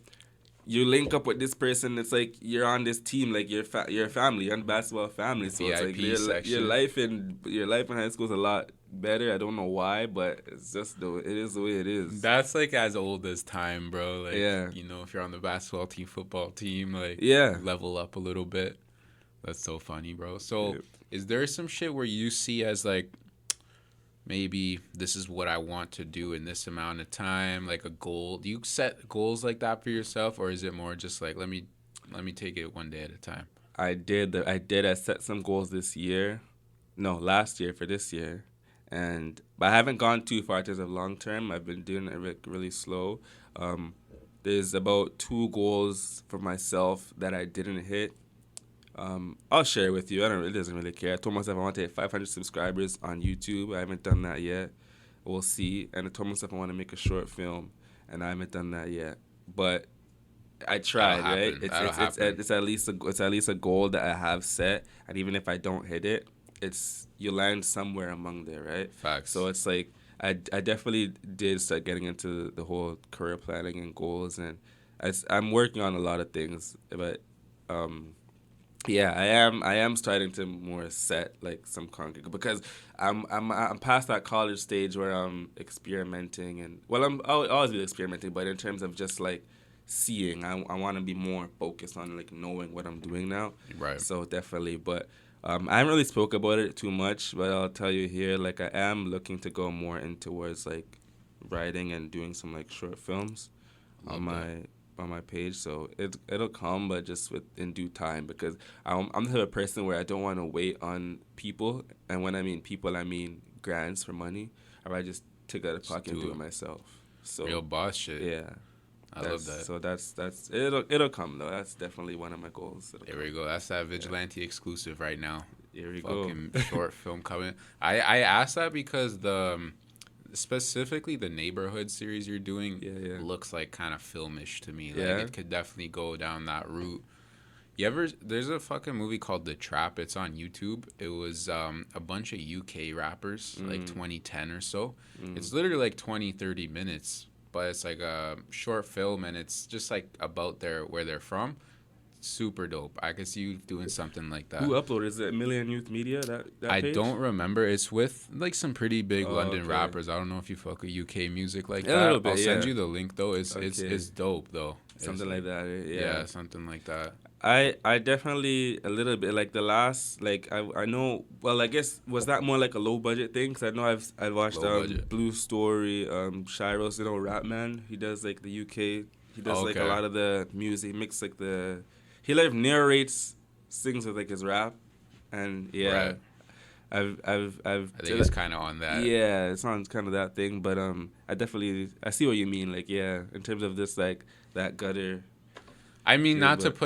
you link up with this person. It's like you're on this team. Like you're a family. You're on the basketball family. So it's like your life in high school is a lot better. I don't know why, but it's just it is the way it is. That's like as old as time, bro. Like, if you're on the basketball team, football team, like, level up a little bit. That's so funny, bro. So is there some shit where you see as like, maybe this is what I want to do in this amount of time, like a goal? Do you set goals like that for yourself, or is it more just like, let me take it one day at a time? I did. I set some goals last year for this year. But I haven't gone too far in terms of long term. I've been doing it really slow. There's about 2 goals for myself that I didn't hit. I'll share it with you. It doesn't really care. I told myself I want to hit 500 subscribers on YouTube. I haven't done that yet. We'll see. And I told myself I want to make a short film, and I haven't done that yet. But I tried, right? It's at least a goal that I have set, and even if I don't hit it, you land somewhere among there, right? Facts. So it's like I definitely did start getting into the whole career planning and goals, and I'm working on a lot of things, but I am starting to more set like some concrete, because I'm past that college stage where I'm experimenting, and I'll always be experimenting, but in terms of just like seeing, I want to be more focused on like knowing what I'm doing now. Right. So definitely, but I haven't really spoke about it too much, but I'll tell you here, like I am looking to go more in towards like writing and doing some like short films on my page. So it'll come, but just in due time, because I'm the type of person where I don't want to wait on people, and when I mean people, I mean grants for money, or I just take out of pocket and do it myself. So real boss shit. Yeah. I love that. So that's it'll come though. That's definitely one of my goals. There we go. That's that Vigilante exclusive right now. Here we go. Fucking short film coming. I asked that because specifically the Neighborhood series you're doing looks like kind of filmish to me. Like it could definitely go down that route. There's a fucking movie called The Trap. It's on YouTube. It was a bunch of UK rappers, like 2010 or so. It's literally like 20, 30 minutes. But it's like a short film, and it's just like about where they're from. super dope. I could see you doing something like that. Who uploaded? Is it Million Youth Media? That I page? don't remember. It's with like some pretty big London okay. rappers. I don't know if you fuck with UK music like A little that. bit, I'll send yeah. you the link though. It's Okay. it's dope though. Something like that. Yeah, Yeah. something like that. I definitely a little bit like the last like I know well I guess was that more like a low budget thing because I know I've watched Low budget. Blue Story Shiro's Rap Man, he does like the UK, he does like a Okay. lot of the music, mix like he like narrates, sings with like his rap, and yeah. Right. I've I think it's kind of on that. yeah, it sounds kind of that thing, but I see what you mean, like yeah, in terms of this like that gutter. I mean, Yeah, not to but-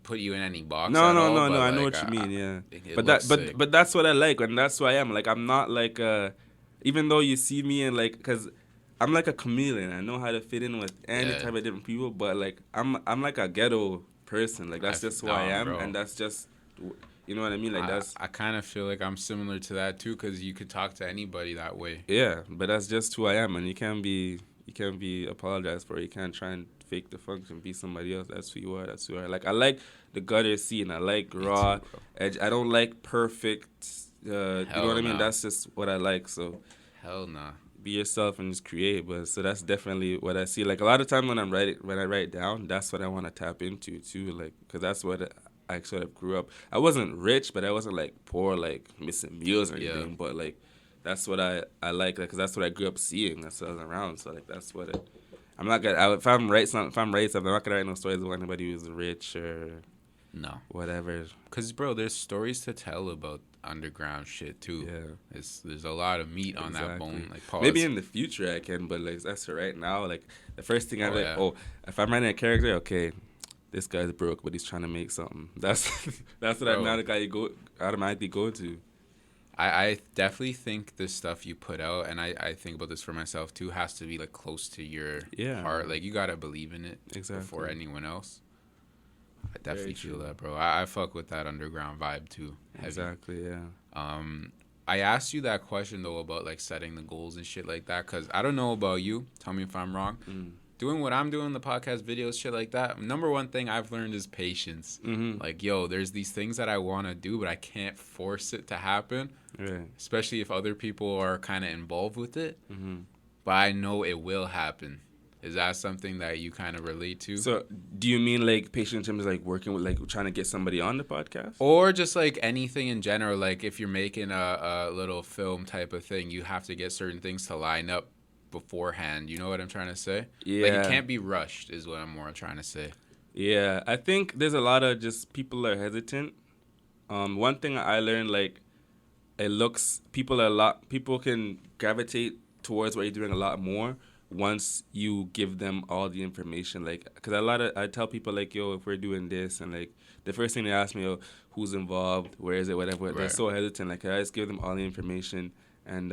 put you in any box. No, at no, all, no, but, no. I know like, what you mean. Yeah, it but looks that, sick. but that's what I like, and that's who I am. Like I'm not like even though you see me and like, cause I'm like a chameleon. I know how to fit in with any Yeah. type of different people, but like I'm like a ghetto person. Like that's just who I am, bro. and that's just, you know what I mean. Like that's I kind of feel like I'm similar to that too, because you could talk to anybody that way. yeah, but that's just who I am, and you can't be apologized for it. You can't try and fake the function, be somebody else. That's who you are. That's who you are. Like I like the gutter scene. I like raw too, bro. edge. I don't like perfect. You know Hell what I mean? no. That's just what I like. So Hell nah. be yourself and just create. But so that's definitely what I see. Like a lot of time when I write down, that's what I want to tap into too. Like because that's what I sort of grew up. I wasn't rich, but I wasn't like poor, like missing meals or Yeah. anything. But like that's what I like because that's what I grew up seeing. That's what I was around. So like that's what I'm not gonna. If I'm writing something, I'm not gonna write no stories about anybody who's rich or No. whatever. Because, bro, there's stories to tell about underground shit, too. Yeah. There's a lot of meat on that Exactly. bone. Like, Maybe in the future I can, but like that's for right now. Like the first thing I'm like, yeah. oh, if I'm writing a character, okay, this guy's broke, but he's trying to make something. That's what Bro. automatically go to. I definitely think the stuff you put out, and I think about this for myself, too, has to be, like, close to your Yeah. heart. Like, you got to believe in it Exactly. before anyone else. I Very definitely feel true. that, bro. I fuck with that underground vibe, too. Heavy. Exactly. Yeah. I asked you that question, though, about, like, setting the goals and shit like that, because I don't know about you. Tell me if I'm wrong. Doing what I'm doing, the podcast videos, shit like that, number one thing I've learned is patience. Mm-hmm. Like, yo, there's these things that I want to do, but I can't force it to happen, Right. especially if other people are kind of involved with it. Mm-hmm. But I know it will happen. Is that something that you kind of relate to? So, do you mean like patient in terms of like working with like trying to get somebody on the podcast? Or just like anything in general, like if you're making a little film type of thing, you have to get certain things to line up beforehand. You know what I'm trying to say? Yeah. Like it can't be rushed is what I'm more trying to say. Yeah, I think there's a lot of just people are hesitant. One thing I learned, like, people can gravitate towards what you're doing a lot more once you give them all the information. Like, because I tell people, like, yo, if we're doing this, and, like, the first thing they ask me, yo, who's involved, where is it, whatever. They're Right. so hesitant. Like, I just give them all the information, and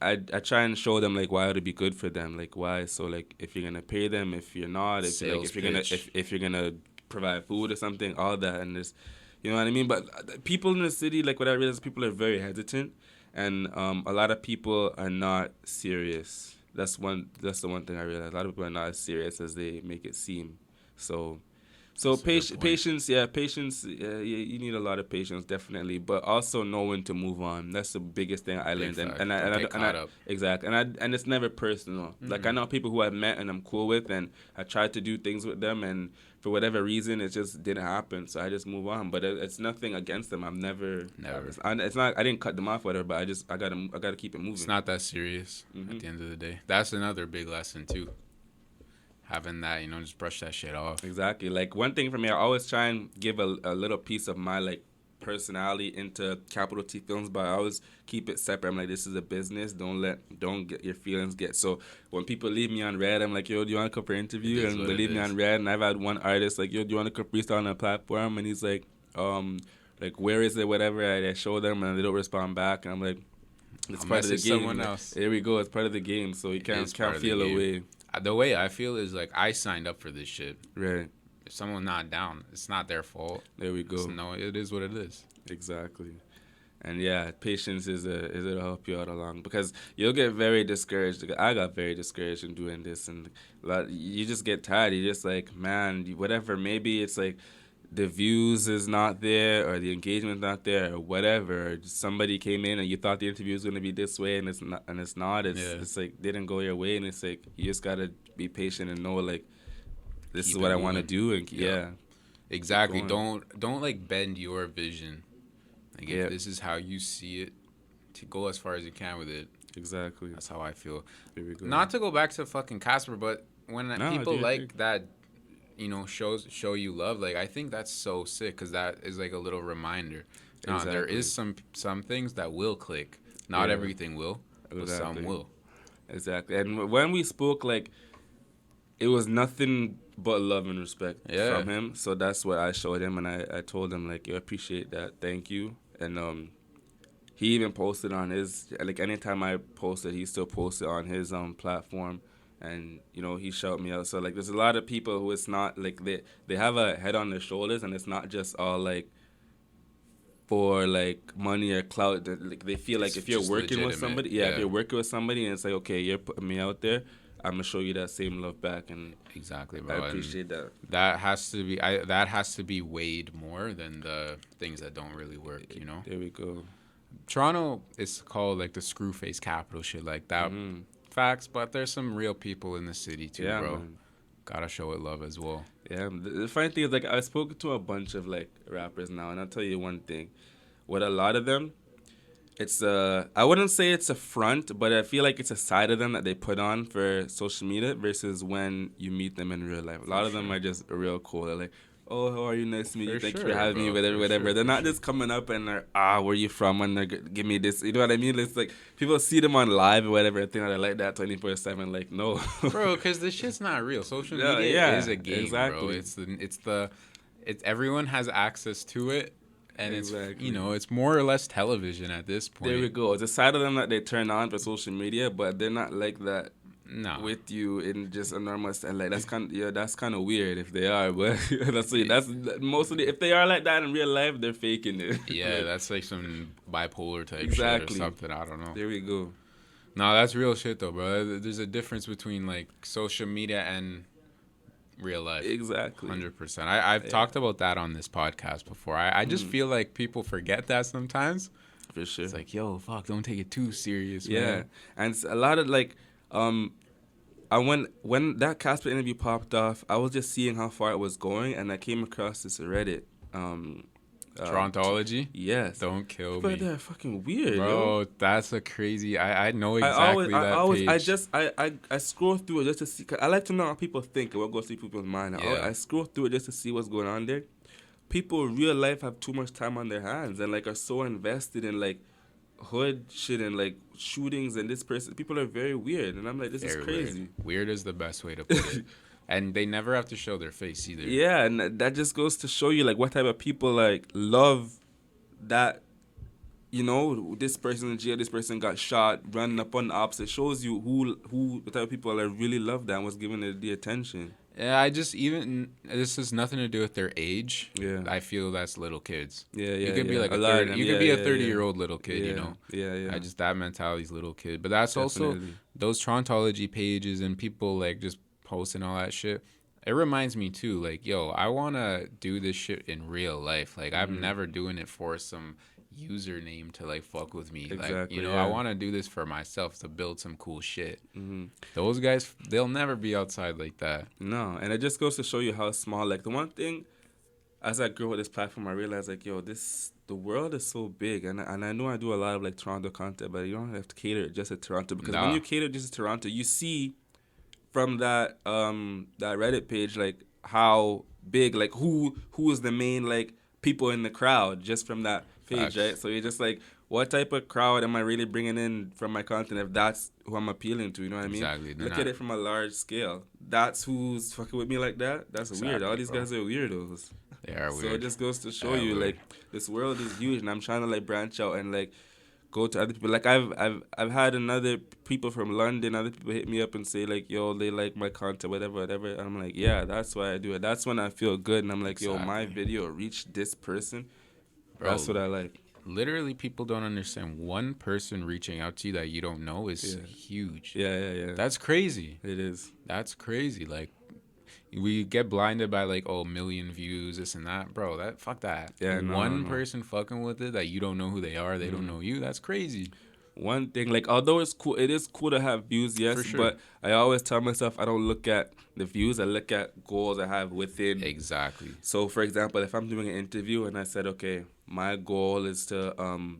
I try and show them, like, why it would be good for them, like, why. So, like, if you're going to pay them, if you're not, if Sales you're going to, pitch. if you're going to provide food or something, all that, and this, you know what I mean? But people in the city, like, what I realize, people are very hesitant, and a lot of people are not serious. That's the one thing I realized. A lot of people are not as serious as they make it seem. So That's a good point. patience. You need a lot of patience, definitely, but also know when to move on. That's the biggest thing I learned, fact. and Don't get caught up. exactly, and it's never personal. Like I know people who I've met and I'm cool with, and I tried to do things with them, and for whatever reason, it just didn't happen. So I just move on. But it's nothing against them. I've never. It's not. I didn't cut them off, whatever. But I gotta keep it moving. It's not that serious at the end of the day. That's another big lesson too. Having that, just brush that shit off. Exactly. Like one thing for me, I always try and give a little piece of my like personality into Capital T Filmz, but I always keep it separate. I'm like, this is a business. Don't get your feelings get. So when people leave me on red, I'm like, yo, do you want to come for an interview? It is And what they it leave me is. on red, and I've had one artist like, yo, do you want to come freestyle on a platform? And he's like, where is it? Whatever. I show them, and they don't respond back, and I'm like, it's I'll part of the message game. someone Like, else. There we go. It's part of the game, so you is can't part of the feel game. away. The way I feel is like I signed up for this shit. Right. If someone's not down, it's not their fault. There we go. No, it is what it is. Exactly. And yeah, patience it'll help you out along because you'll get very discouraged. I got very discouraged in doing this, and you just get tired. You're just like, man, whatever. Maybe it's like the views is not there or the engagement's not there or whatever. Or somebody came in and you thought the interview was gonna be this way and it's not. It's like didn't go your way, and it's like you just gotta be patient and know like this Keep is what it I want to moving. do, and yeah. Exactly. Don't like bend your vision. Like if this is how you see it, to go as far as you can with it. Exactly. That's how I feel. There we go. Not to go back to fucking Casper, but when people like agree. that, show you love. Like I think that's so sick because that is like a little reminder. Now there Exactly. is some things that will click. Not Yeah. everything will, but some will. Exactly. And when we spoke, like, it was nothing but love and respect from him. So that's what I showed him, and I told him, like, I appreciate that. Thank you. And he even posted on his, like, anytime I posted, he still posted on his platform. And, he shouted me out. So, like, there's a lot of people who it's not, like, they have a head on their shoulders, and it's not just all, like, for like money or clout. Like they feel like if you're working with somebody, if you're working with somebody and it's like, okay, you're putting me out there, I'm gonna show you that same love back. And exactly, bro. I appreciate that. That has to be weighed more than the things that don't really work. There we go. Toronto is called like the screw face capital, shit like that. Mm-hmm. Facts, but there's some real people in the city too, bro. Man. Gotta show it love as well. Yeah, the funny thing is, like, I've spoken to a bunch of like rappers now, and I'll tell you one thing: with a lot of them, it's I wouldn't say it's a front, but I feel like it's a side of them that they put on for social media versus when you meet them in real life. A lot of them are just real cool. They're like, "Oh, how are you? Nice to meet you. Thank you for having me. Whatever. They're not just coming up and they're where you from? And they're give me this. You know what I mean? It's like people see them on live or whatever and think they're like that 24/7. Like no, bro, because this shit's not real. Social media is a game, exactly. bro. It's everyone has access to it. And exactly. It's more or less television at this point. There we go. It's a side of them that they turn on for social media, but they're not like that with you in just a normal style. Like that's kind of weird if they are, but that's mostly if they are like that in real life, they're faking it. Yeah, that's like some bipolar type shit or something. I don't know. There we go. No, that's real shit though, bro. There's a difference between like social media and real life. Exactly. 100%. I've talked about that on this podcast before. I just feel like people forget that sometimes. For sure. It's like, yo, fuck, don't take it too serious, man. Yeah. And it's a lot of like when that Casper interview popped off, I was just seeing how far it was going, and I came across this Reddit Trontology? Yes. Don't kill me. But they're fucking weird, bro. Yo. That's a crazy. I know exactly page. I scroll through it just to see. Cause I like to know how people think and what goes through people's mind. Yeah. I scroll through it just to see what's going on there. People in real life have too much time on their hands and like are so invested in like hood shit and like shootings and this person. People are very weird, and I'm like, this is crazy. Weird is the best way to put it. And they never have to show their face either. Yeah, and that just goes to show you like what type of people like love that. This person in jail, this person got shot, running up on the ops. It shows you who the type of people that really love that and was giving it the attention. Yeah, this has nothing to do with their age. Yeah, I feel that's little kids. Yeah. You could be like a 30-year-old little kid. Yeah. That mentality's little kid. But that's definitely. Also those Trontology pages and people like just posting all that shit. It reminds me too, like, yo, I want to do this shit in real life. Like, I'm never doing it for some username to like fuck with me. Exactly, like, I want to do this for myself to build some cool shit. Those guys, they'll never be outside like that. No, and it just goes to show you how small. Like the one thing, as I grew with this platform, I realized like, yo, the world is so big, and I know I do a lot of like Toronto content, but you don't have to cater just to Toronto because when you cater just to Toronto, you see from that Reddit page like how big, like who is the main like people in the crowd just from that page, right? So you're just like, what type of crowd am I really bringing in from my content if that's who I'm appealing to, you know what I mean? Exactly. Look at it from a large scale. That's who's fucking with me like that? That's weird. All these guys are weirdos. They are weird. So it just goes to show you, like, this world is huge, and I'm trying to, like, branch out and, like, go to other people. Like, I've had people from London, other people hit me up and say, like, yo, they like my content, whatever. And I'm like, yeah, that's why I do it. That's when I feel good, and I'm like, yo, my video reached this person. Bro, that's what I like. literally people don't understand. One person reaching out to you that you don't know is huge. Yeah. That's crazy. It is. That's crazy. Like, we get blinded by like, oh, million views, this and that, bro. That fuck that. Yeah, One person fucking with it that you don't know who they are, they don't know you. That's crazy. One thing, like, although it's cool, it is cool to have views, yes, For sure. but I always tell myself I don't look at the views, I look at goals I have within. Exactly. So, for example, if I'm doing an interview and I said, okay, my goal is to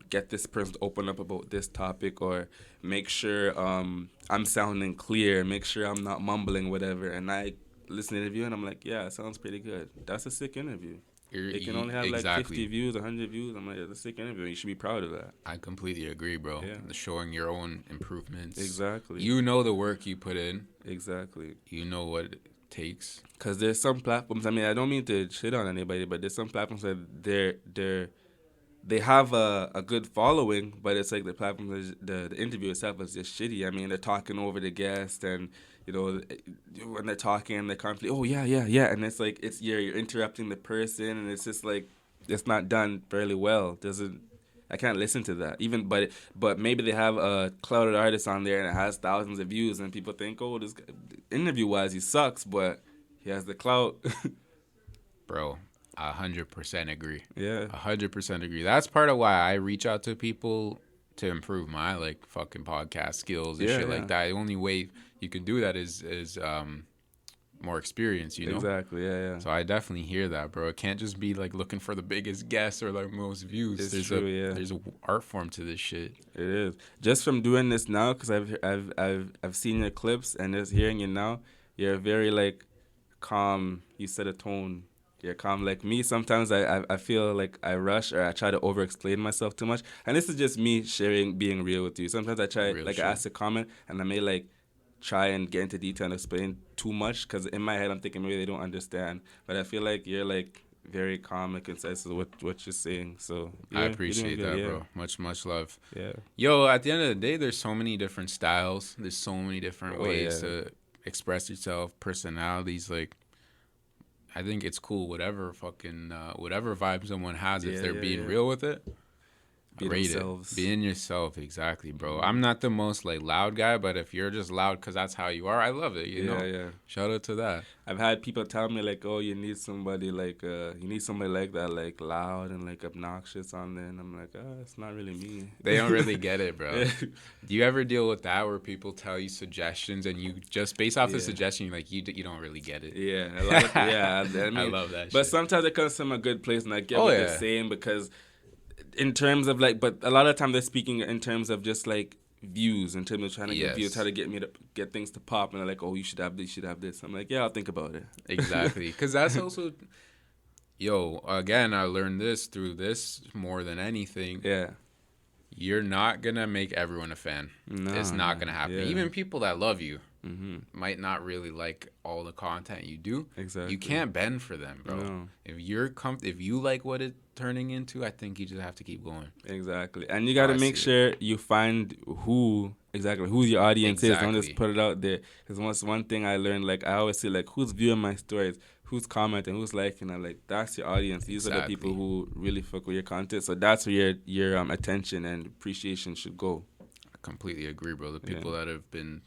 get this person to open up about this topic, or make sure I'm sounding clear, make sure I'm not mumbling, whatever, and I listen to the interview and I'm like, yeah, it sounds pretty good. That's a sick interview. It can only have like 50 views, 100 views. I'm like, that's a sick interview. You should be proud of that. I completely agree, bro. Yeah. Showing your own improvements. Exactly. You know the work you put in. Exactly. You know what it takes. Because there's some platforms, I mean, I don't mean to shit on anybody, but there's some platforms that they have a good following, but it's like the platform, the interview itself is just shitty. I mean, they're talking over the guest, and you know, when they're talking, they're constantly, oh yeah, and it's like you're interrupting the person, and it's just like it's not done fairly well. I can't listen to that. Even but maybe they have a clouded artist on there and it has thousands of views, and people think, oh, this guy, interview wise he sucks, but he has the clout. Bro, 100% agree. Yeah. 100% agree. That's part of why I reach out to people to improve my like fucking podcast skills and shit like that. The only way you can do that is more experience, you know? Exactly, yeah. So I definitely hear that, bro. It can't just be like looking for the biggest guests or like most views. There's a art form to this shit. It is. Just from doing this now, because I've seen your clips and just hearing you now, you're very like calm. You set a tone. You're calm. Like me, sometimes I feel like I rush or I try to over-explain myself too much. And this is just me being real with you. Sometimes I try, I ask a comment and I may like try and get into detail and explain too much, because in my head I'm thinking maybe they don't understand. But I feel like you're like very calm and concise with what you're saying. So I appreciate that, bro. Much love. Yeah. Yo, at the end of the day, there's so many different styles. There's so many different ways to express yourself, personalities. Like, I think it's cool, whatever vibe someone has, if they're being real with it. Being yourself, exactly, bro. I'm not the most like loud guy, but if you're just loud because that's how you are, I love it. You know? Yeah. Shout out to that. I've had people tell me like, oh, you need somebody like that, like loud and like obnoxious on there, and I'm like, oh, it's not really me. They don't really get it, bro. Do you ever deal with that where people tell you suggestions and you just based off the suggestion, like you don't really get it? Yeah, I mean, I love that. But sometimes it comes from a good place, and I get what they're saying, because in terms of like, but a lot of time they're speaking in terms of just like views, in terms of trying to get views, try to get me to get things to pop, and they're like, oh, you should have this. I'm like, yeah, I'll think about it. Exactly, because that's also, again, I learned this through this more than anything. Yeah. You're not gonna make everyone a fan. No, it's not gonna happen. Yeah. Even people that love you might not really like all the content you do. Exactly. You can't bend for them, bro. No. If you like what it's turning into, I think you just have to keep going. Exactly. And you got to make sure you find who your audience is. Don't just put it out there. Because one thing I learned, like I always say, like, who's viewing my stories, who's commenting, who's liking, and like that's your audience. These are the people who really fuck with your content. So that's where your attention and appreciation should go. I completely agree, bro. The people that have been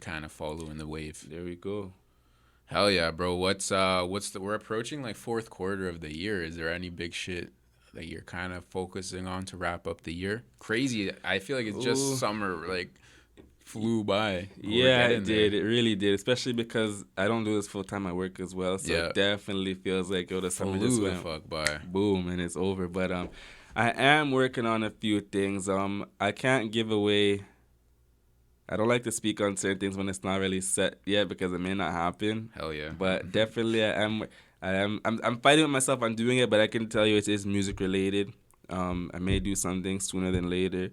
kind of following the wave. There we go. Hell yeah, bro. We're approaching like fourth quarter of the year. Is there any big shit that you're kind of focusing on to wrap up the year? Crazy. I feel like it's just summer, like flew by. Yeah, it did. It really did. Especially because I don't do this full time at work as well. So it definitely feels like the summer just went fuck by. Boom, and it's over. But I am working on a few things. I can't give away. I don't like to speak on certain things when it's not really set yet, because it may not happen. Hell yeah. But definitely I'm fighting with myself on doing it, but I can tell you it is music related. I may do something sooner than later.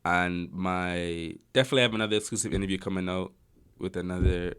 And definitely have another exclusive interview coming out with another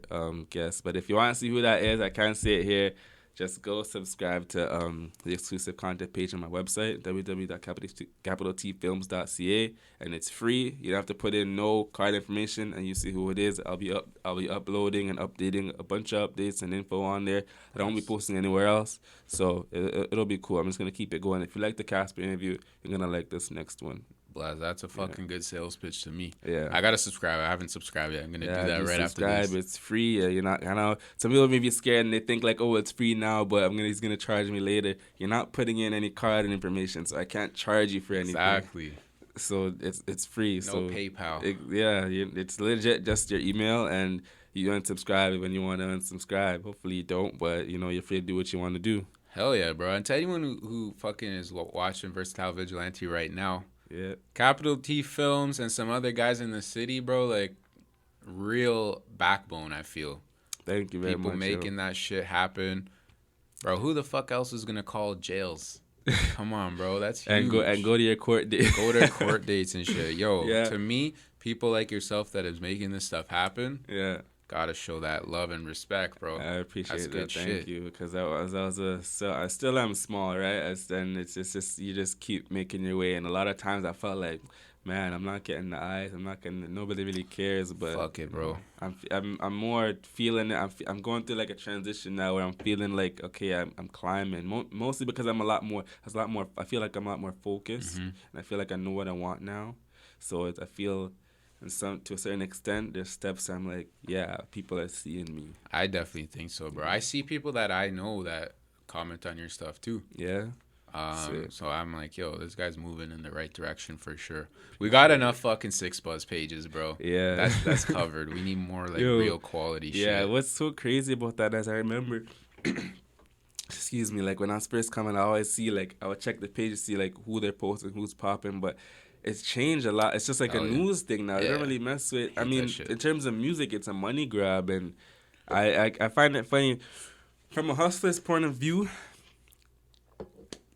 guest. But if you want to see who that is, I can't say it here. just go subscribe to the exclusive content page on my website, www.capitaltfilms.ca, and it's free. You don't have to put in no card information, and you see who it is. I'll be uploading and updating a bunch of updates and info on there. I don't be posting anywhere else, so it'll be cool. I'm just gonna keep it going. If you like the Casper interview, you're gonna like this next one. Blaz, that's a fucking good sales pitch to me. Yeah, I gotta subscribe. I haven't subscribed yet. I'm gonna do that right after this. It's free. You're not. I know some people may be scared and they think like, oh, it's free now, but he's gonna charge me later. You're not putting in any card and information, so I can't charge you for anything. Exactly. So it's free. No so PayPal. It's legit. Just your email, and you unsubscribe when you want to unsubscribe. Hopefully you don't, but you're free to do what you want to do. Hell yeah, bro. And to anyone who fucking is watching Versatile Vigilante right now. Yeah. Capital T Filmz and some other guys in the city, bro, like real backbone, I feel. Thank you very much. People making that shit happen. Bro, who the fuck else is gonna call jails? Come on, bro. That's huge. and go to your court date. Go to court dates and shit. Yo, yeah. To me, people like yourself that is making this stuff happen. Yeah. Gotta show that love and respect, bro. I appreciate that. Thank you, because I still am small, right? And it's just you just keep making your way, and a lot of times I felt like, man, I'm not getting the eyes. Nobody really cares. But fuck it, bro. I'm more feeling it. I'm going through like a transition now where I'm feeling like, okay, I'm climbing. Mostly because I feel like I'm a lot more focused, and I feel like I know what I want now. So I feel. And to a certain extent, there's steps I'm like, yeah, people are seeing me. I definitely think so, bro. I see people that I know that comment on your stuff too. Yeah. So I'm like, yo, this guy's moving in the right direction for sure. We got enough fucking Six Buzz pages, bro. Yeah. That's covered. We need more like real quality shit. Yeah, what's so crazy about that is I remember excuse me, like when I was first coming, I always see like I would check the page to see like who they're posting, who's popping, but it's changed a lot. It's just like a news thing now. You don't really mess with. I mean, in terms of music, it's a money grab, and I find it funny from a hustler's point of view.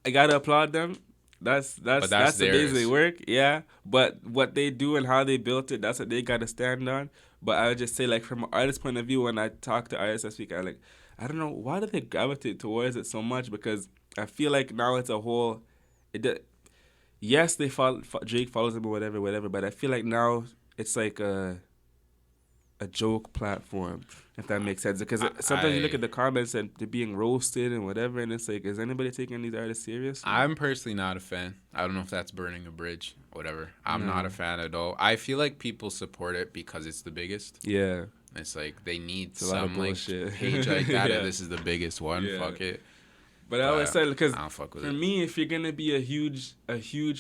I gotta applaud them. That's the days they work, yeah. But what they do and how they built it, that's what they gotta stand on. But I would just say, like, from an artist's point of view, when I talk to artists this week, I don't know why do they gravitate towards it so much, because I feel like now it's a whole. Yes, they follow Drake follows him or whatever, but I feel like now it's like a joke platform, if that makes sense. Because sometimes you look at the comments and they're being roasted and whatever, and it's like, is anybody taking these artists serious? I'm personally not a fan. I don't know if that's burning a bridge, whatever. I'm not a fan at all. I feel like people support it because it's the biggest. Yeah. It's like they need some like page like that, and this is the biggest one. Yeah. Fuck it. But I always say, because for me, if you're gonna be a huge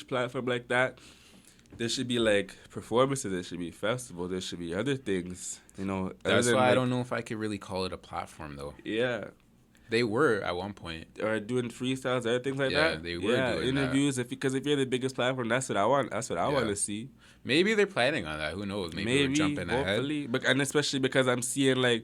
platform like that, there should be like performances, there should be festivals, there should be other things, That's why I don't know if I could really call it a platform though. Yeah. They were at one point. Or doing freestyles, other things like that. Yeah, they were doing interviews. Because if you're the biggest platform, that's what I want. That's what I want to see. Maybe they're planning on that. Who knows? Maybe they're jumping ahead. And especially because I'm seeing like,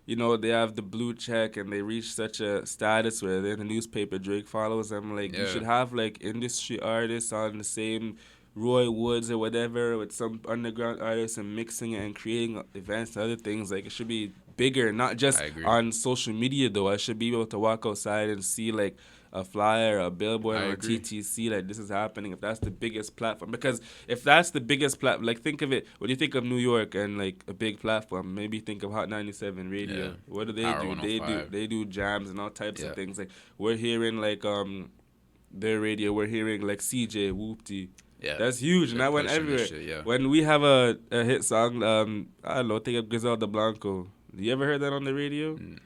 they have the blue check and they reach such a status where they're in the newspaper. Drake follows them. Like, you should have like industry artists on the same Roy Woods or whatever with some underground artists and mixing it and creating events and other things. Like, it should be bigger, not just on social media though. I should be able to walk outside and see like a flyer, a billboard, or a TTC, like this is happening. If that's the biggest platform, because if that's the biggest platform, like think of it, when you think of New York and like a big platform, maybe think of Hot 97 Radio. Yeah. What do they do? They do jams and all types of things. Like we're hearing like their radio, we're hearing like CJ Whoopty. Yeah, that's huge, and that went everywhere. Shit, when we have a hit song, I don't know, think of Griselda Blanco. You ever heard that on the radio? No.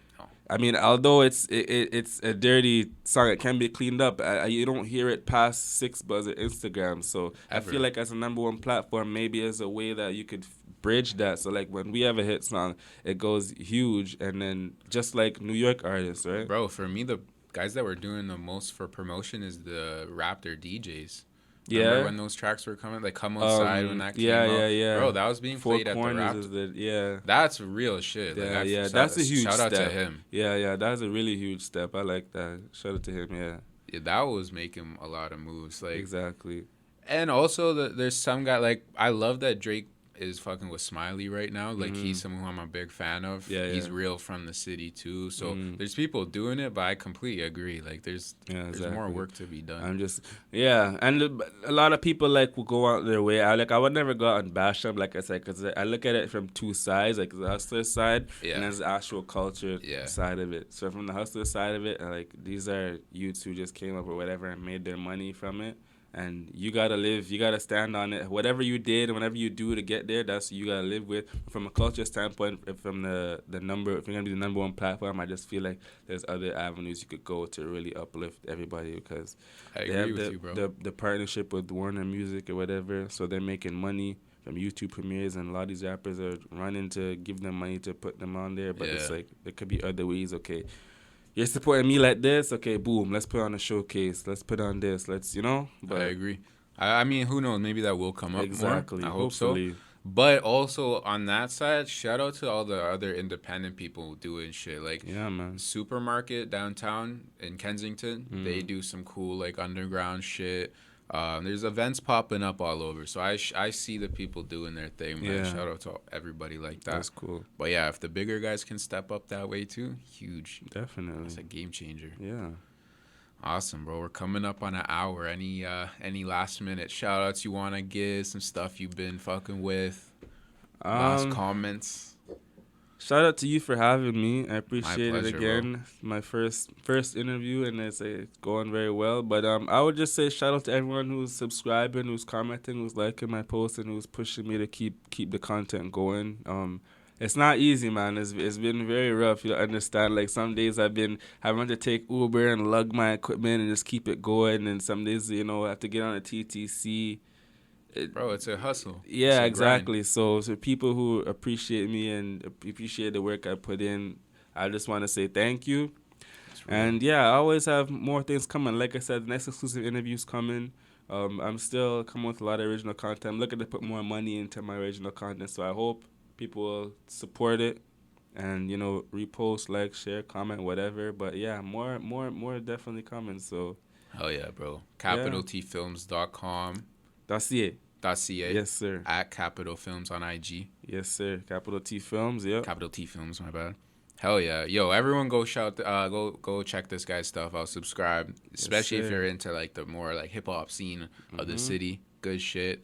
I mean, although it's a dirty song, it can be cleaned up. You don't hear it past Six Buzz or Instagram. So I feel like as a number one platform, maybe as a way that you could bridge that. So like when we have a hit song, it goes huge, and then just like New York artists, right? Bro, for me, the guys that were doing the most for promotion is the Raptor DJs. Remember when those tracks were coming? Like Come Outside when that came out? Yeah. Bro, that was being played at the Raptor. That's real shit. Like, that's a huge step. Shout out to him. Yeah, that's a really huge step. I like that. Shout out to him, Yeah, that was making a lot of moves. Like exactly. And also, there's some guy, like, I love that Drake is fucking with Smiley right now. Like, he's someone who I'm a big fan of. Yeah, he's yeah. real from the city too. So there's people doing it, but I completely agree. Like, there's more work to be done. I'm just and a lot of people like will go out their way. I would never go out and bash them, like I said, because I look at it from two sides, like the hustler side and there's the actual culture side of it. So from the hustler side of it, like these are youths who just came up or whatever and made their money from it. And you gotta live, you gotta stand on it. Whatever you did, whatever you do to get there, that's what you gotta live with. From a culture standpoint, from the number, if you're gonna be the number one platform, I just feel like there's other avenues you could go to really uplift everybody, because I agree with you, bro. The partnership with Warner Music or whatever, so they're making money from YouTube premieres, and a lot of these rappers are running to give them money to put them on there. But it's like there could be other ways. Okay, you're supporting me like this, okay, boom, let's put on a showcase, let's put on this, let's, But I agree. I mean, who knows? Maybe that will come up exactly, more. I hope hopefully. so. But also on that side, shout out to all the other independent people doing shit. Like, yeah, man. Supermarket downtown in Kensington, they do some cool like underground shit. There's events popping up all over, so I see the people doing their thing, man. Shout out to everybody like that. That's cool. But yeah, if the bigger guys can step up that way too, huge. Definitely. It's a game changer. Yeah. Awesome, bro. We're coming up on an hour. Any last minute shout outs you want to give? Some stuff you've been fucking with? Last comments? Shout out to you for having me. I appreciate pleasure, it again. bro. My first interview, and it's going very well. But I would just say shout out to everyone who's subscribing, who's commenting, who's liking my posts, and who's pushing me to keep the content going. It's not easy, man. It's been very rough. You understand? Like, some days I've been having to take Uber and lug my equipment and just keep it going, and some days I have to get on a TTC. Bro, it's a hustle. Yeah, exactly. So people who appreciate me and appreciate the work I put in, I just want to say thank you. And yeah, I always have more things coming. Like I said, the next exclusive interview's coming. I'm still coming with a lot of original content. I'm looking to put more money into my original content, so I hope people will support it and repost, like, share, comment, whatever. But yeah, more definitely coming. So hell yeah, bro. CapitalTFilms.com. That's it. .ca. Yes, sir. At Capital Films on IG. Yes, sir. Capital T Films. Yep. Capital T Films. My bad. Hell yeah, yo! Everyone go go check this guy's stuff out. Subscribe, especially if you're into like the more like hip hop scene of the city. Good shit.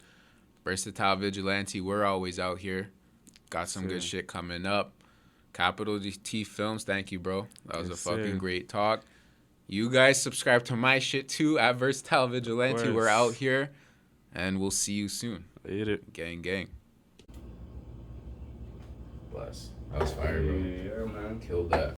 Versatile Vigilante. We're always out here. Got some good shit coming up. Capital T Films. Thank you, bro. That was a fucking great talk. You guys subscribe to my shit too at Versatile Vigilante. We're out here. And we'll see you soon. Later. Gang, gang. Bless. That was fire, bro. Yeah, man. Killed that.